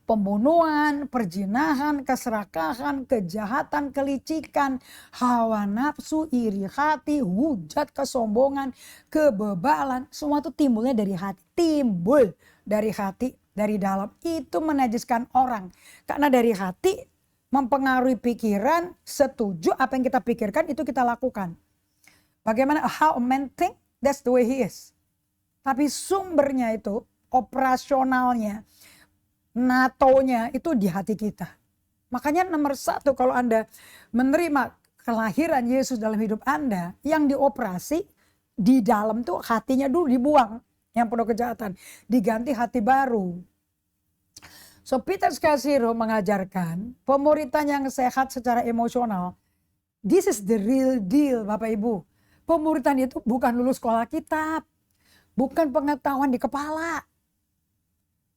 Pembunuhan, perjinahan, keserakahan, kejahatan, kelicikan, hawa nafsu, iri hati, hujat, kesombongan, kebebalan, semua itu timbulnya dari hati. Timbul dari hati, dari dalam. Itu menajiskan orang. Karena dari hati mempengaruhi pikiran, setuju apa yang kita pikirkan itu kita lakukan. Bagaimana how a man think, that's the way he is. Tapi sumbernya itu, operasionalnya, NATO-nya itu di hati kita. Makanya nomor satu kalau Anda menerima kelahiran Yesus dalam hidup Anda, yang dioperasi di dalam tuh hatinya dulu dibuang. Yang penuh kejahatan. Diganti hati baru. So Peter Scazzero mengajarkan pemuritan yang sehat secara emosional. This is the real deal Bapak Ibu. Pemuritan itu bukan lulus sekolah kitab. Bukan pengetahuan di kepala.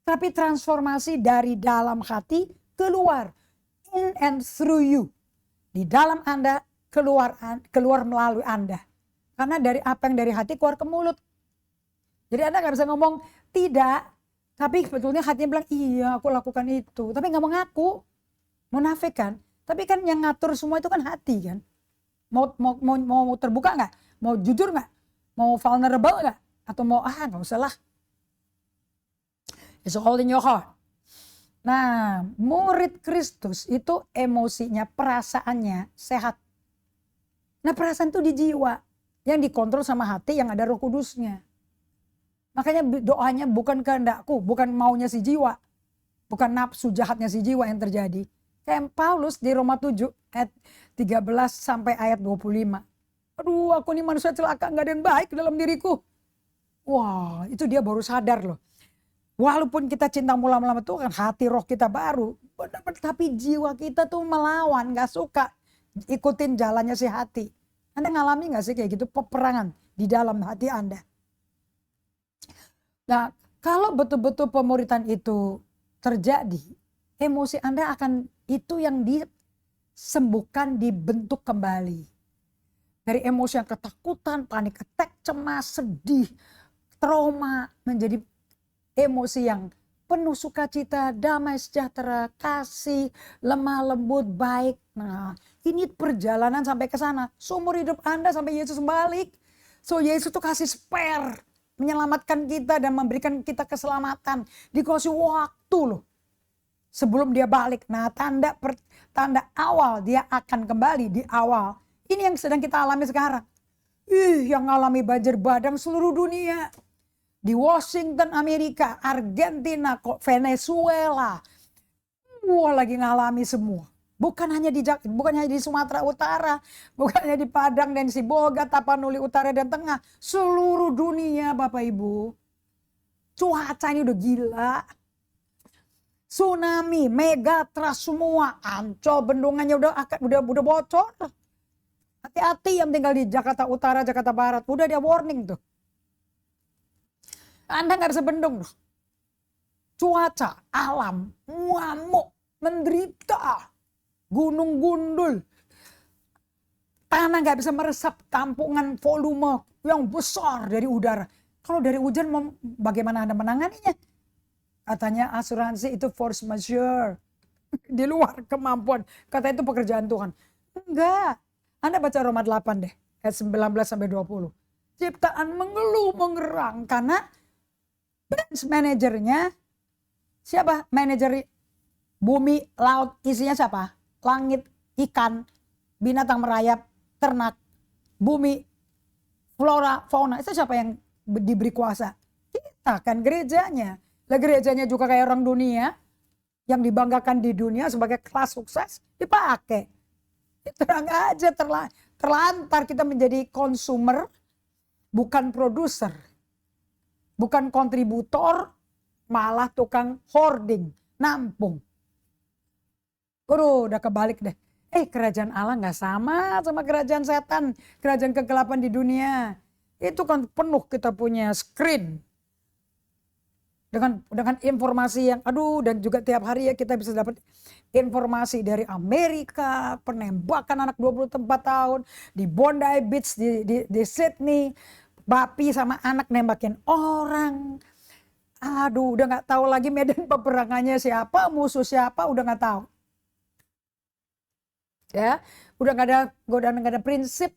Tapi transformasi dari dalam hati keluar. In and through you. Di dalam Anda keluar melalui Anda. Karena dari apa yang dari hati keluar ke mulut. Jadi Anda gak bisa ngomong tidak. Tapi sebetulnya hatinya bilang iya aku lakukan itu. Tapi gak mau ngaku. Munafik kan. Tapi kan yang ngatur semua itu kan hati kan. Mau terbuka gak? Mau jujur gak? Mau vulnerable gak? Atau mau gak usah lah. It's all in your heart. Nah, murid Kristus itu emosinya, perasaannya sehat. Nah, perasaan itu di jiwa yang dikontrol sama hati yang ada Roh Kudusnya. Makanya doanya bukan kehendakku, bukan maunya si jiwa. Bukan nafsu jahatnya si jiwa yang terjadi. Kayak Paulus di Roma 7 ayat 13 sampai ayat 25. Aduh, aku ini manusia celaka, gak ada yang baik dalam diriku. Wah, itu dia baru sadar loh. Walaupun kita cinta mula-mula itu kan hati roh kita baru. Tapi jiwa kita tuh melawan, gak suka ikutin jalannya si hati. Anda ngalami gak sih kayak gitu peperangan di dalam hati Anda? Nah, kalau betul-betul pemuritan itu terjadi, emosi Anda akan itu yang disembuhkan, dibentuk kembali. Dari emosi yang ketakutan, panik attack, cemas, sedih, trauma menjadi emosi yang penuh sukacita, damai sejahtera, kasih, lemah lembut, baik. Nah, ini perjalanan sampai ke sana. Seumur hidup Anda sampai Yesus balik. So Yesus tuh kasih spare. menyelamatkan kita dan memberikan kita keselamatan. Dikasih waktu loh. Sebelum dia balik. Nah, tanda awal dia akan kembali di awal. Ini yang sedang kita alami sekarang. Yang ngalami banjir bandang seluruh dunia. Di Washington, Amerika, Argentina, Venezuela. Wah, lagi ngalami semua. Bukan hanya di Sumatera Utara, bukan hanya di Padang dan Sibolga, Tapanuli Utara dan Tengah. Seluruh dunia Bapak Ibu. Cuaca ini udah gila. Tsunami, megatrust semua. Ancol bendungannya udah bocor. Hati-hati yang tinggal di Jakarta Utara, Jakarta Barat. Udah dia warning tuh. Anda gak bisa bendung. Cuaca, alam, ngamuk, menderita. Gunung gundul. Tanah gak bisa meresap tampungan volume yang besar dari udara. Kalau dari hujan bagaimana Anda menanganinya? Katanya asuransi itu force majeure. Di luar kemampuan. Kata itu pekerjaan Tuhan. Enggak. Anda baca Roma 8 deh. Ayat 19-20. Ciptaan mengeluh mengerang. Karena branch manajernya siapa? Manajer bumi, laut, isinya siapa? Langit, ikan, binatang merayap, ternak, bumi, flora, fauna. Itu siapa yang diberi kuasa? Kita kan gerejanya. Lah gerejanya juga kayak orang dunia. Yang dibanggakan di dunia sebagai kelas sukses. Dipakai. Terang aja terlantar kita menjadi konsumer. Bukan produser. Bukan kontributor. Malah tukang hoarding. Nampung. Udah kebalik deh. Kerajaan Allah gak sama kerajaan setan. Kerajaan kegelapan di dunia. Itu kan penuh kita punya screen. Dengan informasi yang dan juga tiap hari ya kita bisa dapat informasi dari Amerika. Penembakan anak 24 tahun. Di Bondi Beach di Sydney. Bapi sama anak nembakin orang. Udah gak tahu lagi medan peperangannya siapa. Musuh siapa udah gak tahu. Ya, udah gak ada prinsip,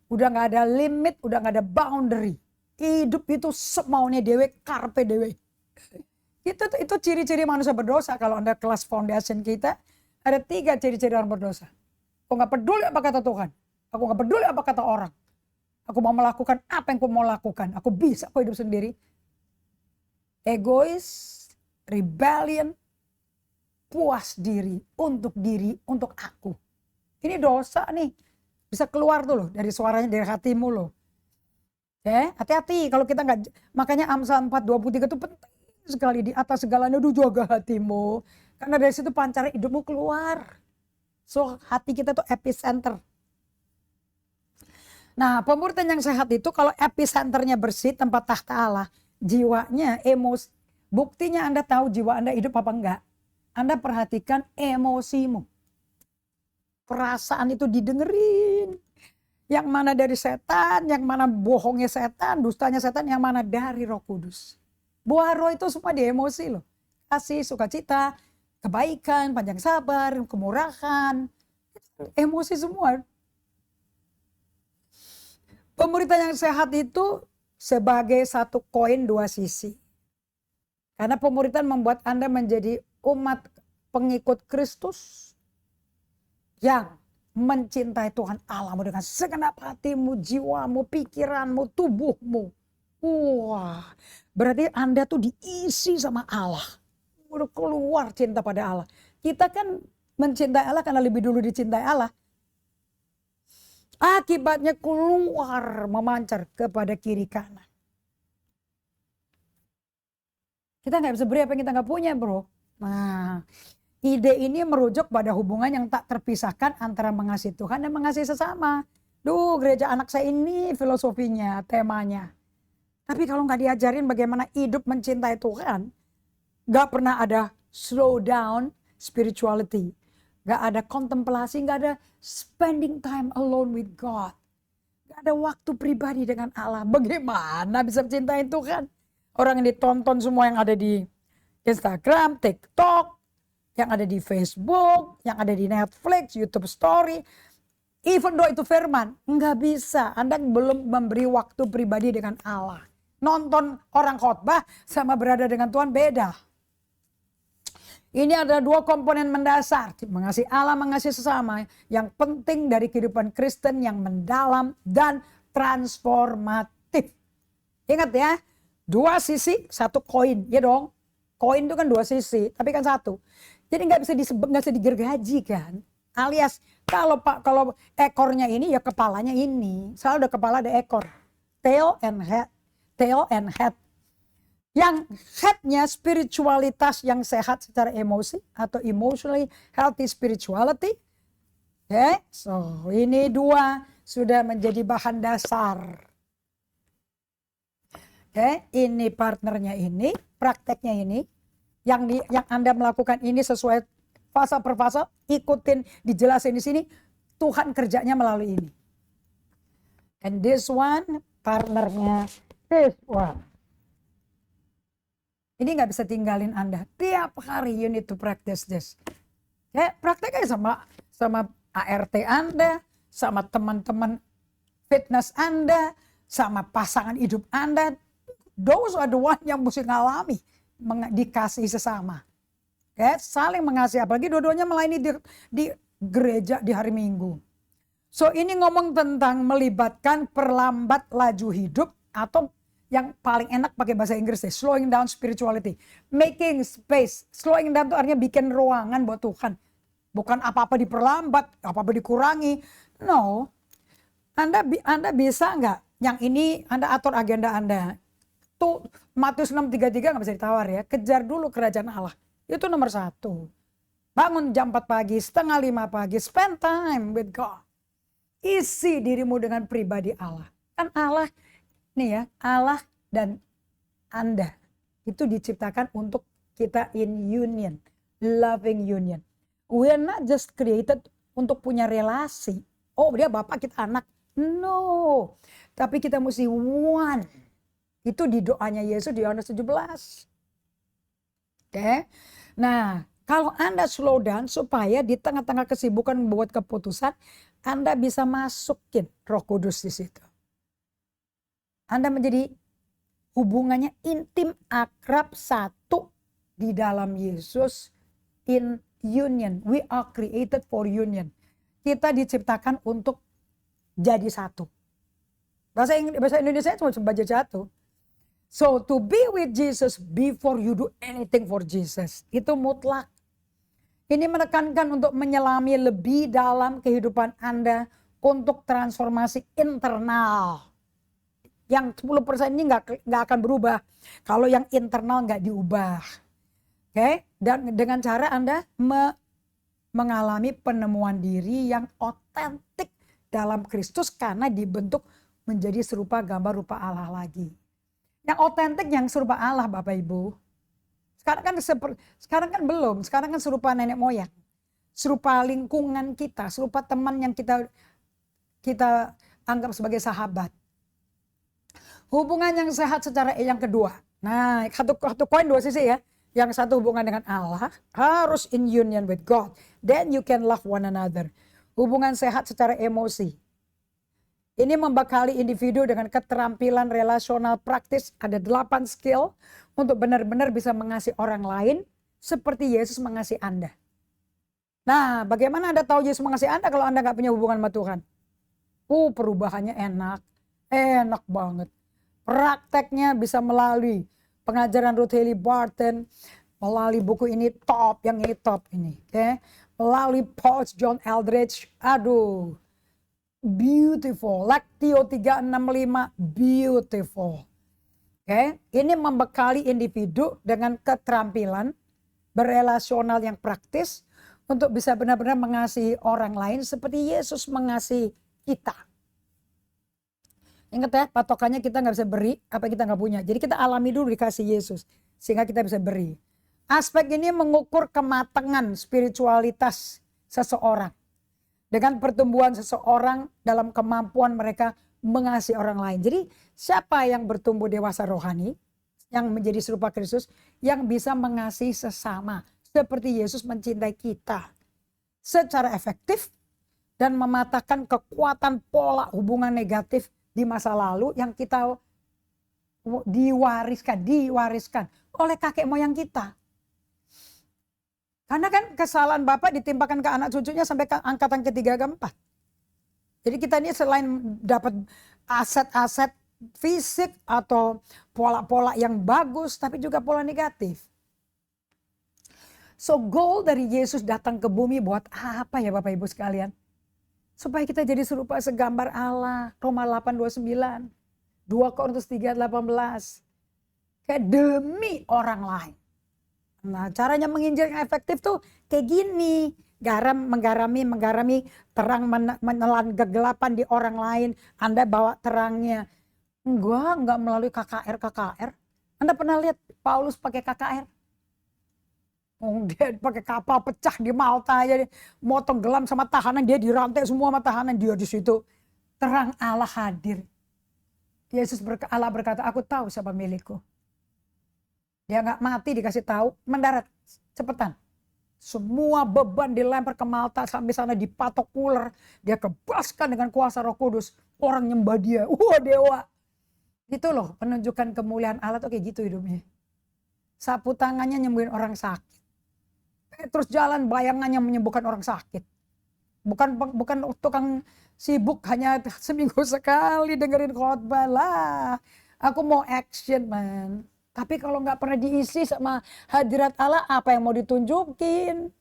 udah gak ada limit, udah gak ada boundary. Hidup itu semaunya dewe, karpe dewe. Itu ciri-ciri manusia berdosa. Kalau Anda kelas foundation kita, ada 3 ciri-ciri orang berdosa. Aku gak peduli apa kata Tuhan. Aku gak peduli apa kata orang. Aku mau melakukan apa yang aku mau lakukan. Aku bisa kok hidup sendiri. Egois, rebellion, puas diri, untuk aku. Ini dosa nih. Bisa keluar tuh loh dari suaranya, dari hatimu loh. Hati-hati kalau kita nggak. Makanya Amsal 4:23 itu penting sekali. Di atas segalanya jaga hatimu. Karena dari situ pancar hidupmu keluar. So hati kita tuh epicenter. Nah pemuritan yang sehat itu kalau epicenternya bersih, tempat tahta Allah. Jiwanya, emosi. Buktinya Anda tahu jiwa Anda hidup apa enggak. Anda perhatikan emosimu. Perasaan itu didengerin. Yang mana dari setan, yang mana bohongnya setan, dustanya setan, yang mana dari Roh Kudus. Buah roh itu semua di emosi loh. Kasih, sukacita, kebaikan, panjang sabar, kemurahan. Emosi semua. Pemuritan yang sehat itu sebagai satu koin 2 sisi. Karena pemuritan membuat Anda menjadi umat pengikut Kristus. Yang mencintai Tuhan Allahmu dengan segenap hatimu, jiwamu, pikiranmu, tubuhmu. Wah, berarti Anda tuh diisi sama Allah. Udah keluar cinta pada Allah. Kita kan mencintai Allah karena lebih dulu dicintai Allah. Akibatnya keluar memancar kepada kiri kanan. Kita gak bisa beri apa yang kita gak punya bro. Nah. Ide ini merujuk pada hubungan yang tak terpisahkan antara mengasihi Tuhan dan mengasihi sesama. Gereja anak saya ini filosofinya, temanya. Tapi kalau nggak diajarin bagaimana hidup mencintai Tuhan, nggak pernah ada slow down spirituality. Nggak ada kontemplasi, nggak ada spending time alone with God. Nggak ada waktu pribadi dengan Allah. Bagaimana bisa mencintai Tuhan? Orang yang ditonton semua yang ada di Instagram, TikTok, yang ada di Facebook, yang ada di Netflix, YouTube Story. Even though itu firman, nggak bisa. Anda belum memberi waktu pribadi dengan Allah. Nonton orang khotbah sama berada dengan Tuhan beda. Ini adalah dua komponen mendasar. Mengasihi Allah, mengasihi sesama. Yang penting dari kehidupan Kristen yang mendalam dan transformatif. Ingat ya, dua sisi satu koin. Ya dong, koin itu kan dua sisi, tapi kan satu. Jadi nggak bisa digergaji kan. Alias kalau ekornya ini ya kepalanya ini. Selalu ada kepala ada ekor. Tail and head. Tail and head. Yang headnya spiritualitas yang sehat secara emosi atau emotionally healthy spirituality. Okay? So ini dua sudah menjadi bahan dasar. Okay? Ini partnernya ini, prakteknya ini. Yang Anda melakukan ini sesuai fase per fase, ikutin dijelasin di sini. Tuhan kerjanya melalui ini. And this one partnernya this one. Ini nggak bisa tinggalin Anda. Tiap hari you need to practice this. Ya, prakteknya sama ART Anda, sama teman-teman fitness Anda, sama pasangan hidup Anda. Those are the one yang mesti ngalami dikasih sesama. Ya, saling mengasihi, apalagi dua-duanya melayani di gereja di hari Minggu. So ini ngomong tentang melibatkan perlambat laju hidup atau yang paling enak pakai bahasa Inggris deh, slowing down spirituality. Making space. Slowing down itu artinya bikin ruangan buat Tuhan. Bukan apa-apa diperlambat, apa-apa dikurangi. No. Anda bisa nggak? Yang ini Anda atur agenda Anda. Tuh Matius 6:33 nggak bisa ditawar ya. Kejar dulu kerajaan Allah. Itu nomor 1. Bangun jam 4 pagi, setengah 5 pagi. Spend time with God. Isi dirimu dengan pribadi Allah. Kan Allah nih ya, Allah dan Anda itu diciptakan untuk kita in union, loving union. We are not just created untuk punya relasi. Oh dia bapak kita anak. No. Tapi kita mesti one. Itu di doanya Yesus di Yohanes 17. Oke. Nah, kalau Anda slow down supaya di tengah-tengah kesibukan membuat keputusan, Anda bisa masukin Roh Kudus di situ. Anda menjadi hubungannya intim, akrab, satu di dalam Yesus, in union. We are created for union. Kita diciptakan untuk jadi satu. Bahasa Indonesia cuma jadi satu. So to be with Jesus before you do anything for Jesus. Itu mutlak. Ini menekankan untuk menyelami lebih dalam kehidupan Anda untuk transformasi internal. Yang 10% ini nggak akan berubah kalau yang internal nggak diubah. Oke? Dan dengan cara Anda mengalami penemuan diri yang otentik dalam Kristus karena dibentuk menjadi serupa gambar rupa Allah lagi. Yang otentik yang serupa Allah Bapak Ibu. Sekarang kan belum, sekarang kan serupa nenek moyang. Serupa lingkungan kita, serupa teman yang kita anggap sebagai sahabat. Hubungan yang sehat secara yang kedua. Nah, satu koin dua sisi ya. Yang satu hubungan dengan Allah harus in union with God. Then you can love one another. Hubungan sehat secara emosi. Ini membekali individu dengan keterampilan relasional praktis. Ada 8 skill untuk benar-benar bisa mengasihi orang lain seperti Yesus mengasihi Anda. Nah, bagaimana Anda tahu Yesus mengasihi Anda kalau Anda nggak punya hubungan sama Tuhan? Perubahannya enak banget. Prakteknya bisa melalui pengajaran Ruth Haley Barton, melalui buku ini top, yang ini top ini, oke? Melalui Paul John Eldredge, aduh, beautiful. Lectio 365, beautiful. Oke, ini membekali individu dengan keterampilan berrelasional yang praktis untuk bisa benar-benar mengasihi orang lain seperti Yesus mengasihi kita. Ingat ya, patokannya kita nggak bisa beri apa yang kita nggak punya. Jadi kita alami dulu dikasih Yesus sehingga kita bisa beri. Aspek ini mengukur kematangan spiritualitas seseorang dengan pertumbuhan seseorang dalam kemampuan mereka mengasihi orang lain. Jadi siapa yang bertumbuh dewasa rohani, yang menjadi serupa Kristus, yang bisa mengasihi sesama seperti Yesus mencintai kita secara efektif dan mematahkan kekuatan pola hubungan negatif di masa lalu yang kita diwariskan oleh kakek moyang kita. Karena kan kesalahan bapak ditimpakan ke anak cucunya sampai ke angkatan ketiga keempat. Jadi kita ini selain dapat aset-aset fisik atau pola-pola yang bagus, tapi juga pola negatif. So goal dari Yesus datang ke bumi buat apa ya Bapak Ibu sekalian? Supaya kita jadi serupa segambar Allah. Roma 8:29. 2 Korintus 3:18. Kayak demi orang lain. Nah caranya menginjil yang efektif tuh kayak gini. Menggarami terang menelan kegelapan di orang lain. Anda bawa terangnya. Enggak melalui KKR. Anda pernah lihat Paulus pakai KKR? Dia pakai kapal pecah di Malta aja, mau tenggelam sama tahanan, dia dirantai semua sama tahanan, dia di situ. Terang Allah hadir. Allah berkata, aku tahu siapa milikku. Dia nggak mati dikasih tahu, mendarat cepetan. Semua beban dilempar ke Malta, sampai sana dipatok ular, dia kebaskan dengan kuasa Roh Kudus. Orang nyembah dia, wah dewa. Itu loh penunjukan kemuliaan Allah tuh kayak gitu hidupnya. Sapu tangannya nyembuhin orang sakit. Terus jalan bayangannya menyembuhkan orang sakit. Bukan tukang sibuk hanya seminggu sekali dengerin khotbah lah. Aku mau action man. Tapi kalau nggak pernah diisi sama hadirat Allah, apa yang mau ditunjukin?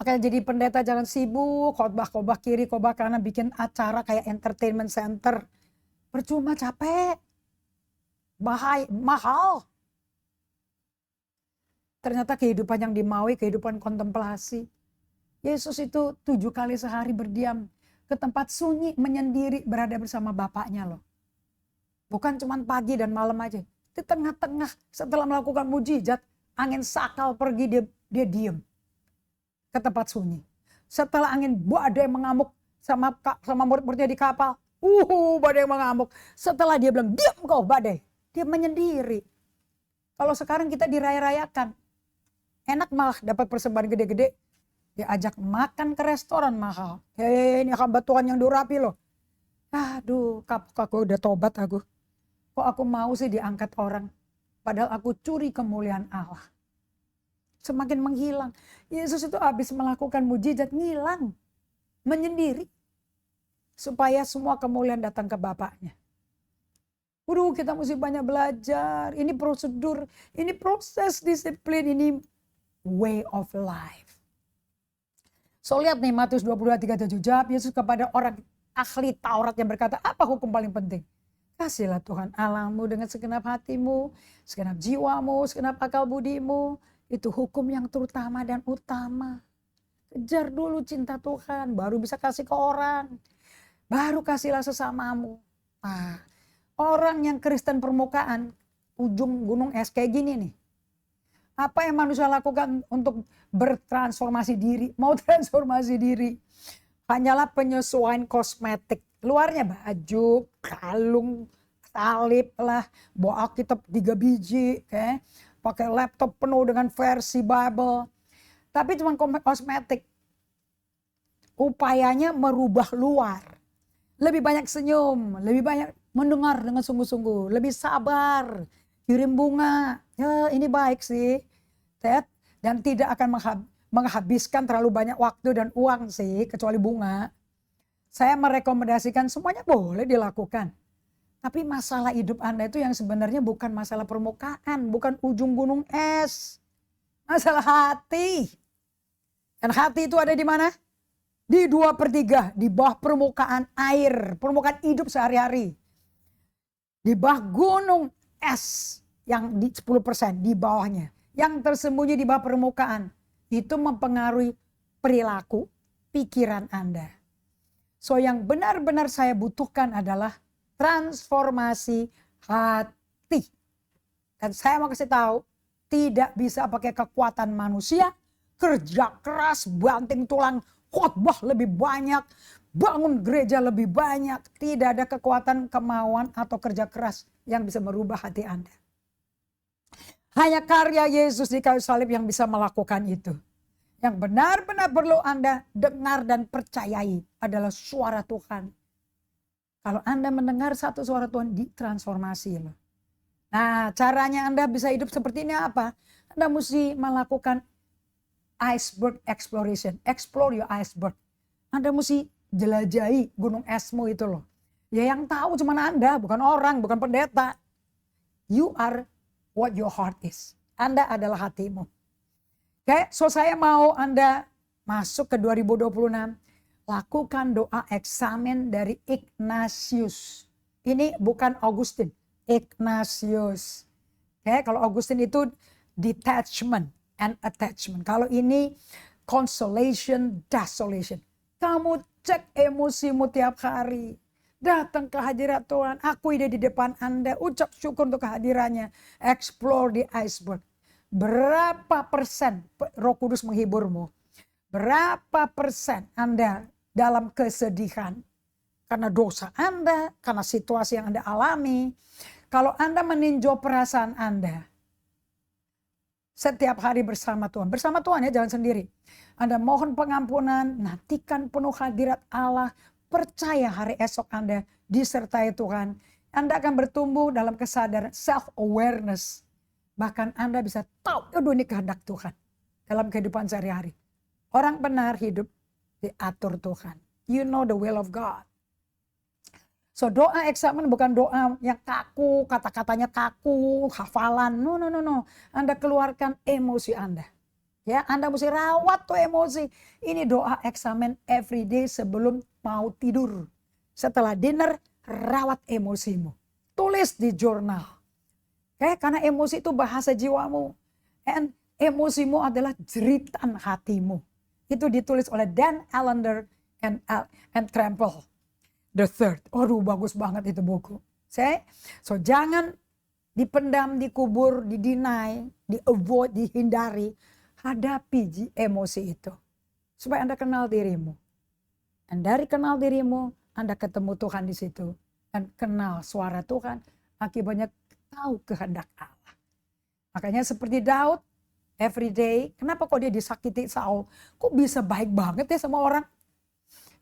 Makanya jadi pendeta jangan sibuk, khotbah kiri, khotbah kanan, bikin acara kayak entertainment center. Percuma, capek. Bahaya, mahal. Ternyata kehidupan yang dimaui, kehidupan kontemplasi. Yesus itu 7 kali sehari berdiam ke tempat sunyi, menyendiri, berada bersama Bapaknya loh. Bukan cuma pagi dan malam aja. Di tengah-tengah setelah melakukan mujizat, angin sakal pergi, dia diem ke tempat sunyi. Setelah angin badai mengamuk sama murid-muridnya di kapal, badai mengamuk. Setelah dia bilang, diam kau badai, dia menyendiri. Kalau sekarang kita diraya-rayakan, enak malah dapat persembahan gede-gede, diajak makan ke restoran mahal. Ini hamba Tuhan yang durapi loh. Aduh, kapok aku udah tobat aku. Kok aku mau sih diangkat orang? Padahal aku curi kemuliaan Allah. Semakin menghilang. Yesus itu habis melakukan mujizat, ngilang. Menyendiri. Supaya semua kemuliaan datang ke Bapaknya. Kita mesti banyak belajar. Ini prosedur, ini proses disiplin, ini way of life. So lihat nih Matius 22:37, jawab Yesus kepada orang ahli Taurat yang berkata, apa hukum paling penting? Kasihlah Tuhan Allahmu dengan segenap hatimu, segenap jiwamu, segenap akal budimu. Itu hukum yang terutama dan utama. Kejar dulu cinta Tuhan, baru bisa kasih ke orang. Baru kasihlah sesamamu. Nah, orang yang Kristen permukaan, ujung gunung es kayak gini nih. Apa yang manusia lakukan untuk bertransformasi diri? Mau transformasi diri. Hanyalah penyesuaian kosmetik. Luarnya baju, kalung, salib lah. Bawa Alkitab 3 biji. Pakai laptop penuh dengan versi Bible. Tapi cuma kosmetik. Upayanya merubah luar. Lebih banyak senyum. Lebih banyak mendengar dengan sungguh-sungguh. Lebih sabar. Kirim bunga. Ya ini baik sih. Dan tidak akan menghabiskan terlalu banyak waktu dan uang sih. Kecuali bunga. Saya merekomendasikan semuanya boleh dilakukan. Tapi masalah hidup Anda itu yang sebenarnya bukan masalah permukaan. Bukan ujung gunung es. Masalah hati. Dan hati itu ada di mana? Di 2/3. Di bawah permukaan air. Permukaan hidup sehari-hari. Di bawah gunung es. Yang di 10% di bawahnya. Yang tersembunyi di bawah permukaan. Itu mempengaruhi perilaku, pikiran Anda. So yang benar-benar saya butuhkan adalah transformasi hati. Dan saya mau kasih tahu, tidak bisa pakai kekuatan manusia, kerja keras, banting tulang, khotbah lebih banyak, bangun gereja lebih banyak. Tidak ada kekuatan, kemauan atau kerja keras yang bisa merubah hati Anda. Hanya karya Yesus di kayu salib yang bisa melakukan itu. Yang benar-benar perlu Anda dengar dan percayai adalah suara Tuhan. Kalau Anda mendengar satu suara Tuhan, ditransformasi loh. Nah, caranya Anda bisa hidup seperti ini apa? Anda mesti melakukan iceberg exploration. Explore your iceberg. Anda mesti jelajahi gunung esmu itu loh. Ya yang tahu cuma Anda, bukan orang, bukan pendeta. You are what your heart is. Anda adalah hatimu. Oke, so saya mau Anda masuk ke 2026. Lakukan doa eksamen dari Ignatius. Ini bukan Augustine. Ignatius. Oke, kalau Augustine itu detachment and attachment. Kalau ini consolation, desolation. Kamu cek emosimu tiap hari. Datang ke hadirat Tuhan. Akui dia di depan Anda. Ucap syukur untuk kehadirannya. Explore the iceberg. Berapa persen Roh Kudus menghiburmu? Berapa persen Anda dalam kesedihan? Karena dosa Anda, karena situasi yang Anda alami. Kalau Anda meninjau perasaan Anda, setiap hari bersama Tuhan ya, jangan sendiri. Anda mohon pengampunan, nantikan penuh hadirat Allah, percaya hari esok Anda disertai Tuhan. Anda akan bertumbuh dalam kesadaran, self-awareness. Bahkan Anda bisa tahu, aduh ini kehendak Tuhan dalam kehidupan sehari-hari. Orang benar hidup diatur Tuhan. You know the will of God. So doa eksamen bukan doa yang kaku, kata-katanya kaku, hafalan. No. Anda keluarkan emosi Anda. Ya, Anda mesti rawat tuh emosi. Ini doa eksamen every day sebelum mau tidur. Setelah dinner, rawat emosimu. Tulis di jurnal. Karena emosi itu bahasa jiwamu. And emosimu adalah jeritan hatimu. Itu ditulis oleh Dan Allender and Trample the Third. Aduh, bagus banget itu buku. So jangan dipendam, dikubur, didinai, di-avoid, dihindari. Hadapi emosi itu. Supaya Anda kenal dirimu. Dan dari kenal dirimu, Anda ketemu Tuhan di situ. Dan kenal suara Tuhan, akibatnya tahu kehendak Allah. Makanya seperti Daud, every day, kenapa kok dia disakiti Saul? Kok bisa baik banget ya sama orang?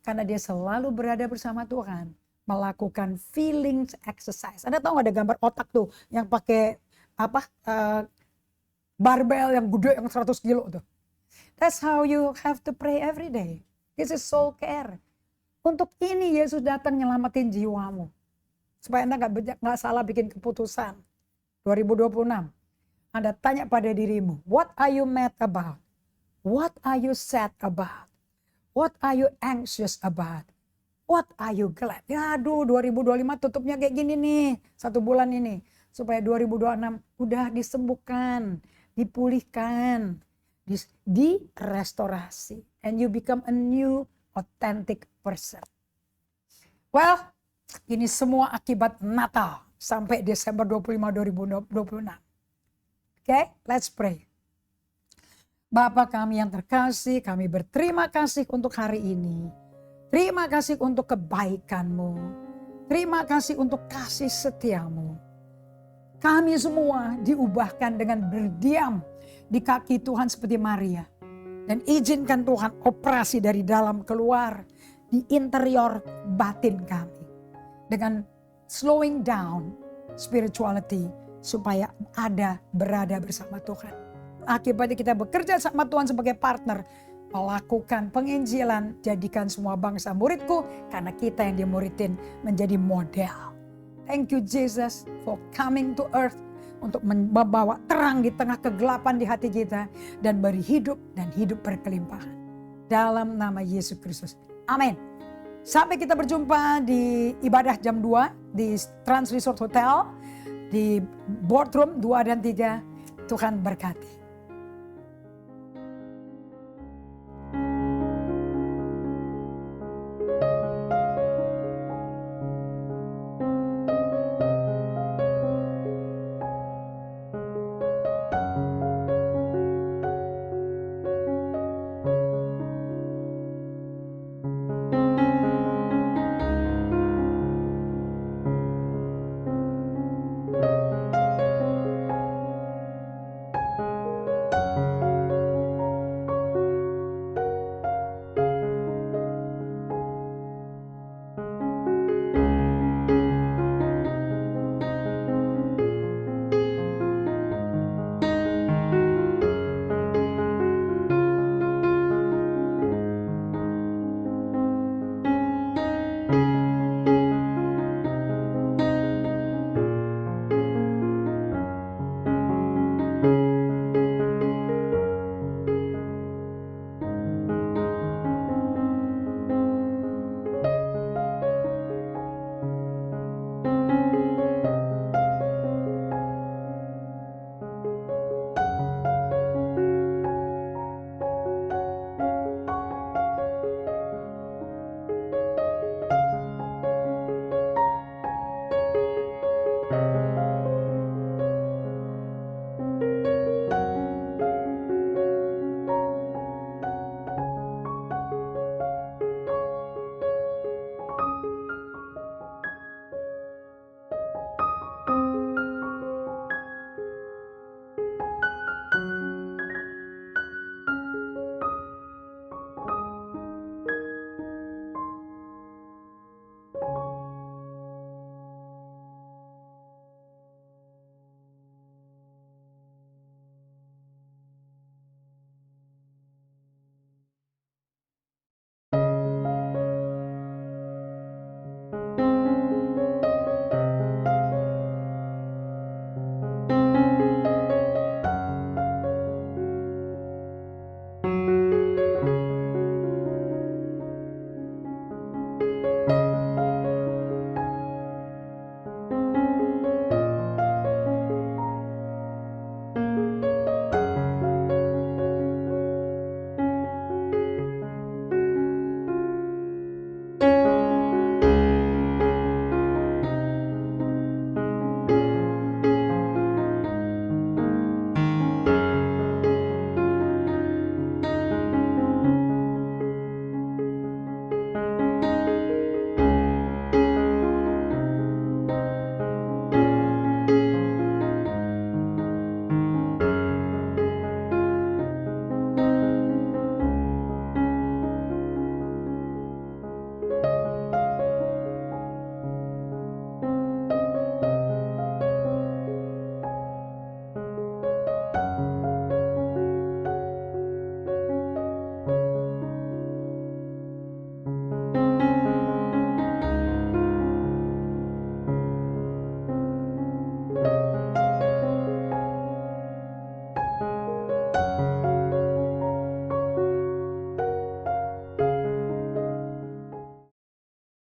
Karena dia selalu berada bersama Tuhan. Melakukan feelings exercise. Anda tahu gak ada gambar otak tuh yang pakai barbel yang gede yang 100 kilo tuh. That's how you have to pray every day. This is soul care. Untuk ini Yesus datang nyelamatin jiwamu. Supaya Anda gak salah bikin keputusan. 2026. Anda tanya pada dirimu, what are you mad about? What are you sad about? What are you anxious about? What are you glad? Ya aduh 2025 tutupnya kayak gini nih. 1 bulan ini. Supaya 2026 udah disembuhkan. Dipulihkan. Direstorasi. And you become a new authentic person. Well, ini semua akibat Natal. Sampai Desember 25 2026. Okay, let's pray. Bapa kami yang terkasih, kami berterima kasih untuk hari ini. Terima kasih untuk kebaikan-Mu. Terima kasih untuk kasih setia-Mu. Kami semua diubahkan dengan berdiam di kaki Tuhan seperti Maria. Dan izinkan Tuhan operasi dari dalam keluar di interior batin kami. Dengan slowing down spirituality supaya berada bersama Tuhan. Akibatnya kita bekerja sama Tuhan sebagai partner. Melakukan penginjilan, jadikan semua bangsa muridku. Karena kita yang dimuridin menjadi model. Thank you Jesus for coming to earth. Untuk membawa terang di tengah kegelapan di hati kita. Dan beri hidup dan hidup berkelimpahan. Dalam nama Yesus Kristus. Amin. Sampai kita berjumpa di ibadah jam 2 di Trans Resort Hotel. Di boardroom 2 dan 3. Tuhan berkati.